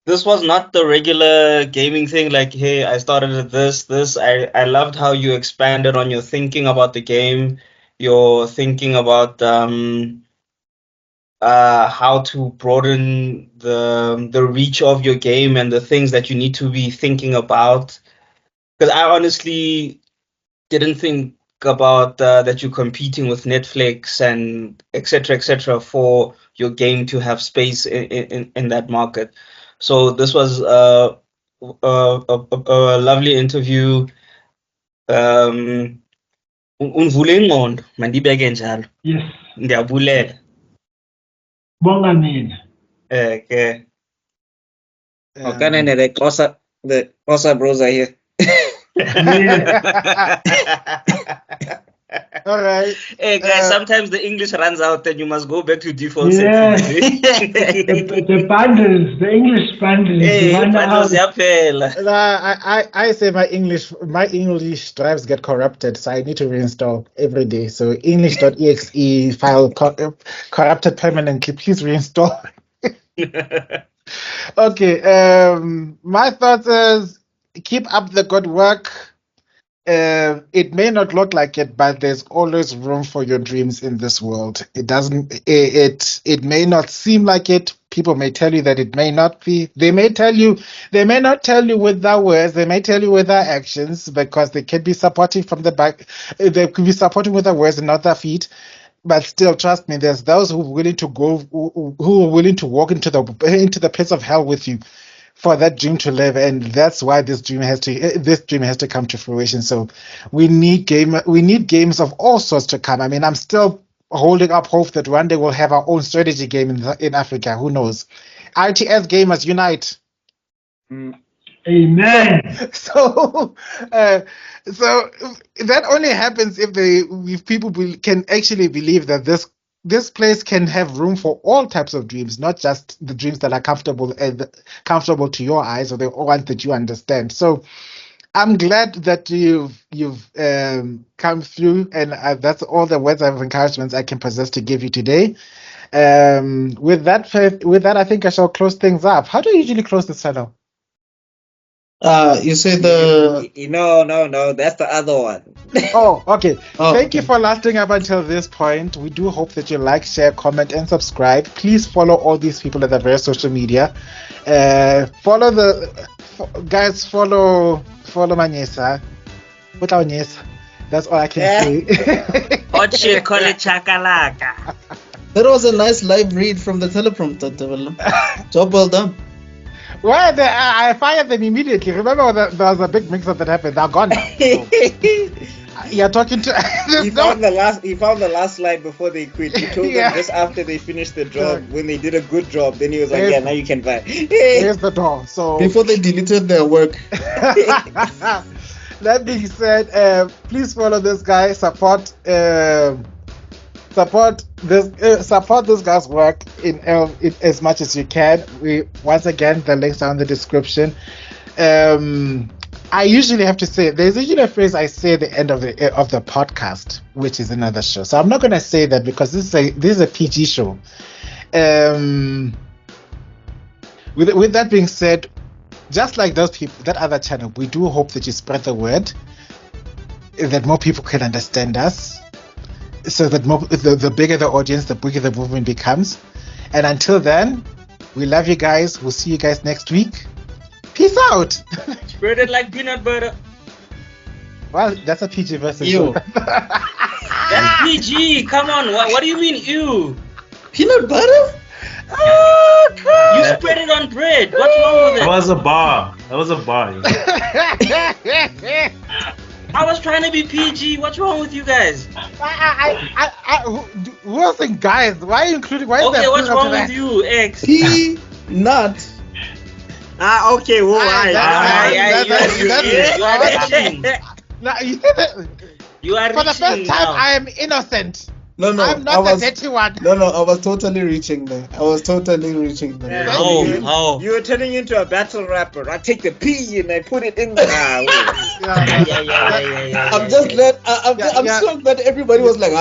This was not the regular gaming thing. Like, hey, I started at this. I loved how you expanded on your thinking about the game, your thinking about how to broaden the reach of your game and the things that you need to be thinking about. Because I honestly didn't think about that you're competing with Netflix and etc. for your game to have space in that market. So this was a lovely interview. Ungivule ingqondo, mandibeke njalo. Yes. Ndiyabulela. Bonga mina. Okay. Okay, the Xhosa bros are here. All right. Hey guys, sometimes the English runs out and you must go back to default Yes. settings. the bundles, the English bundles. Hey, run bundles out. yaphela. I say my English drives get corrupted, so I need to reinstall every day. So English.exe file corrupted permanently. Please reinstall. Okay. My thoughts is keep up the good work. it may not look like it, but there's always room for your dreams in this world. It doesn't. It may not seem like it. People may tell you that it may not be. They may tell you. They may not tell you with their words. They may tell you with their actions because they could be supporting from the back. They could be supporting with their words and not their feet. But still, trust me. There's those who are willing to go, who are willing to walk into the pits of hell with you for that dream to live, and that's why this dream has to come to fruition. So we need games of all sorts to come. I mean, I'm still holding up hope that one day we'll have our own strategy game in Africa. Who knows? RTS gamers unite. Amen. So that only happens if people can actually believe that this place can have room for all types of dreams, not just the dreams that are comfortable to your eyes or the ones that you understand. So I'm glad that you've come through, and that's all the words of encouragement I can possess to give you today. With that, I think I shall close things up. How do you usually close this channel? You say the No, that's the other one. Oh, okay. Thank you okay. for lasting up until this point. We do hope that you like, share, comment, and subscribe. Please follow all these people at the various social media. Follow Manyisa. Put on Manyisa. That's all I can say. Oche kole chakalaka. That was a nice live read from the teleprompter, Tebello. Job well done. Well, I fired them immediately. Remember there was a big mix-up that happened. They're gone now. So, you're talking to. He found the last slide before they quit. He told them just after they finished the job, when they did a good job, then he was like, "Yeah, now you can buy." Here's the door. So Before they deleted their work. That being said, please follow this guy. Support this guy's work in as much as you can. Once again, the links are in the description. I usually have to say there's usually a phrase I say at the end of the podcast, which is another show. So I'm not going to say that because this is a PG show. With that being said, just like those people, that other channel, we do hope that you spread the word, that more people can understand us, so that the bigger the audience, the bigger the movement becomes. And until then, we love you guys. We'll see you guys next week. Peace out. Spread it like peanut butter. Well, that's a PG version. Ew. That's PG. Come on. What do you mean, ew? Peanut butter? You spread it on bread. What's wrong with it? That was a bar. I was trying to be PG. What's wrong with you guys? Who was saying guys? Why are you including? Why is Okay, there what's peanut wrong in with that? you, X? Peanut. Okay, well, You are reaching. Now, you said that You are for the reaching first time now. I am innocent. No, I'm not the dirty one. No, I was totally reaching there. Oh. You were turning into a battle rapper. I take the P and I put it in the. Yeah. I'm just glad. I'm so glad everybody was like,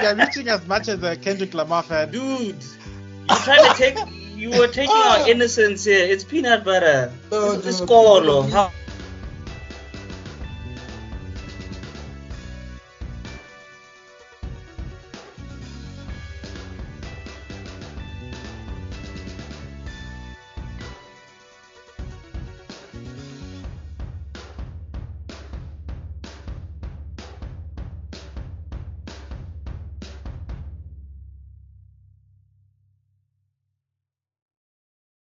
You're reaching as much as a Kendrick Lamar fan. Dude, you were taking our innocence here. It's peanut butter. No, It's dude. Kolo. How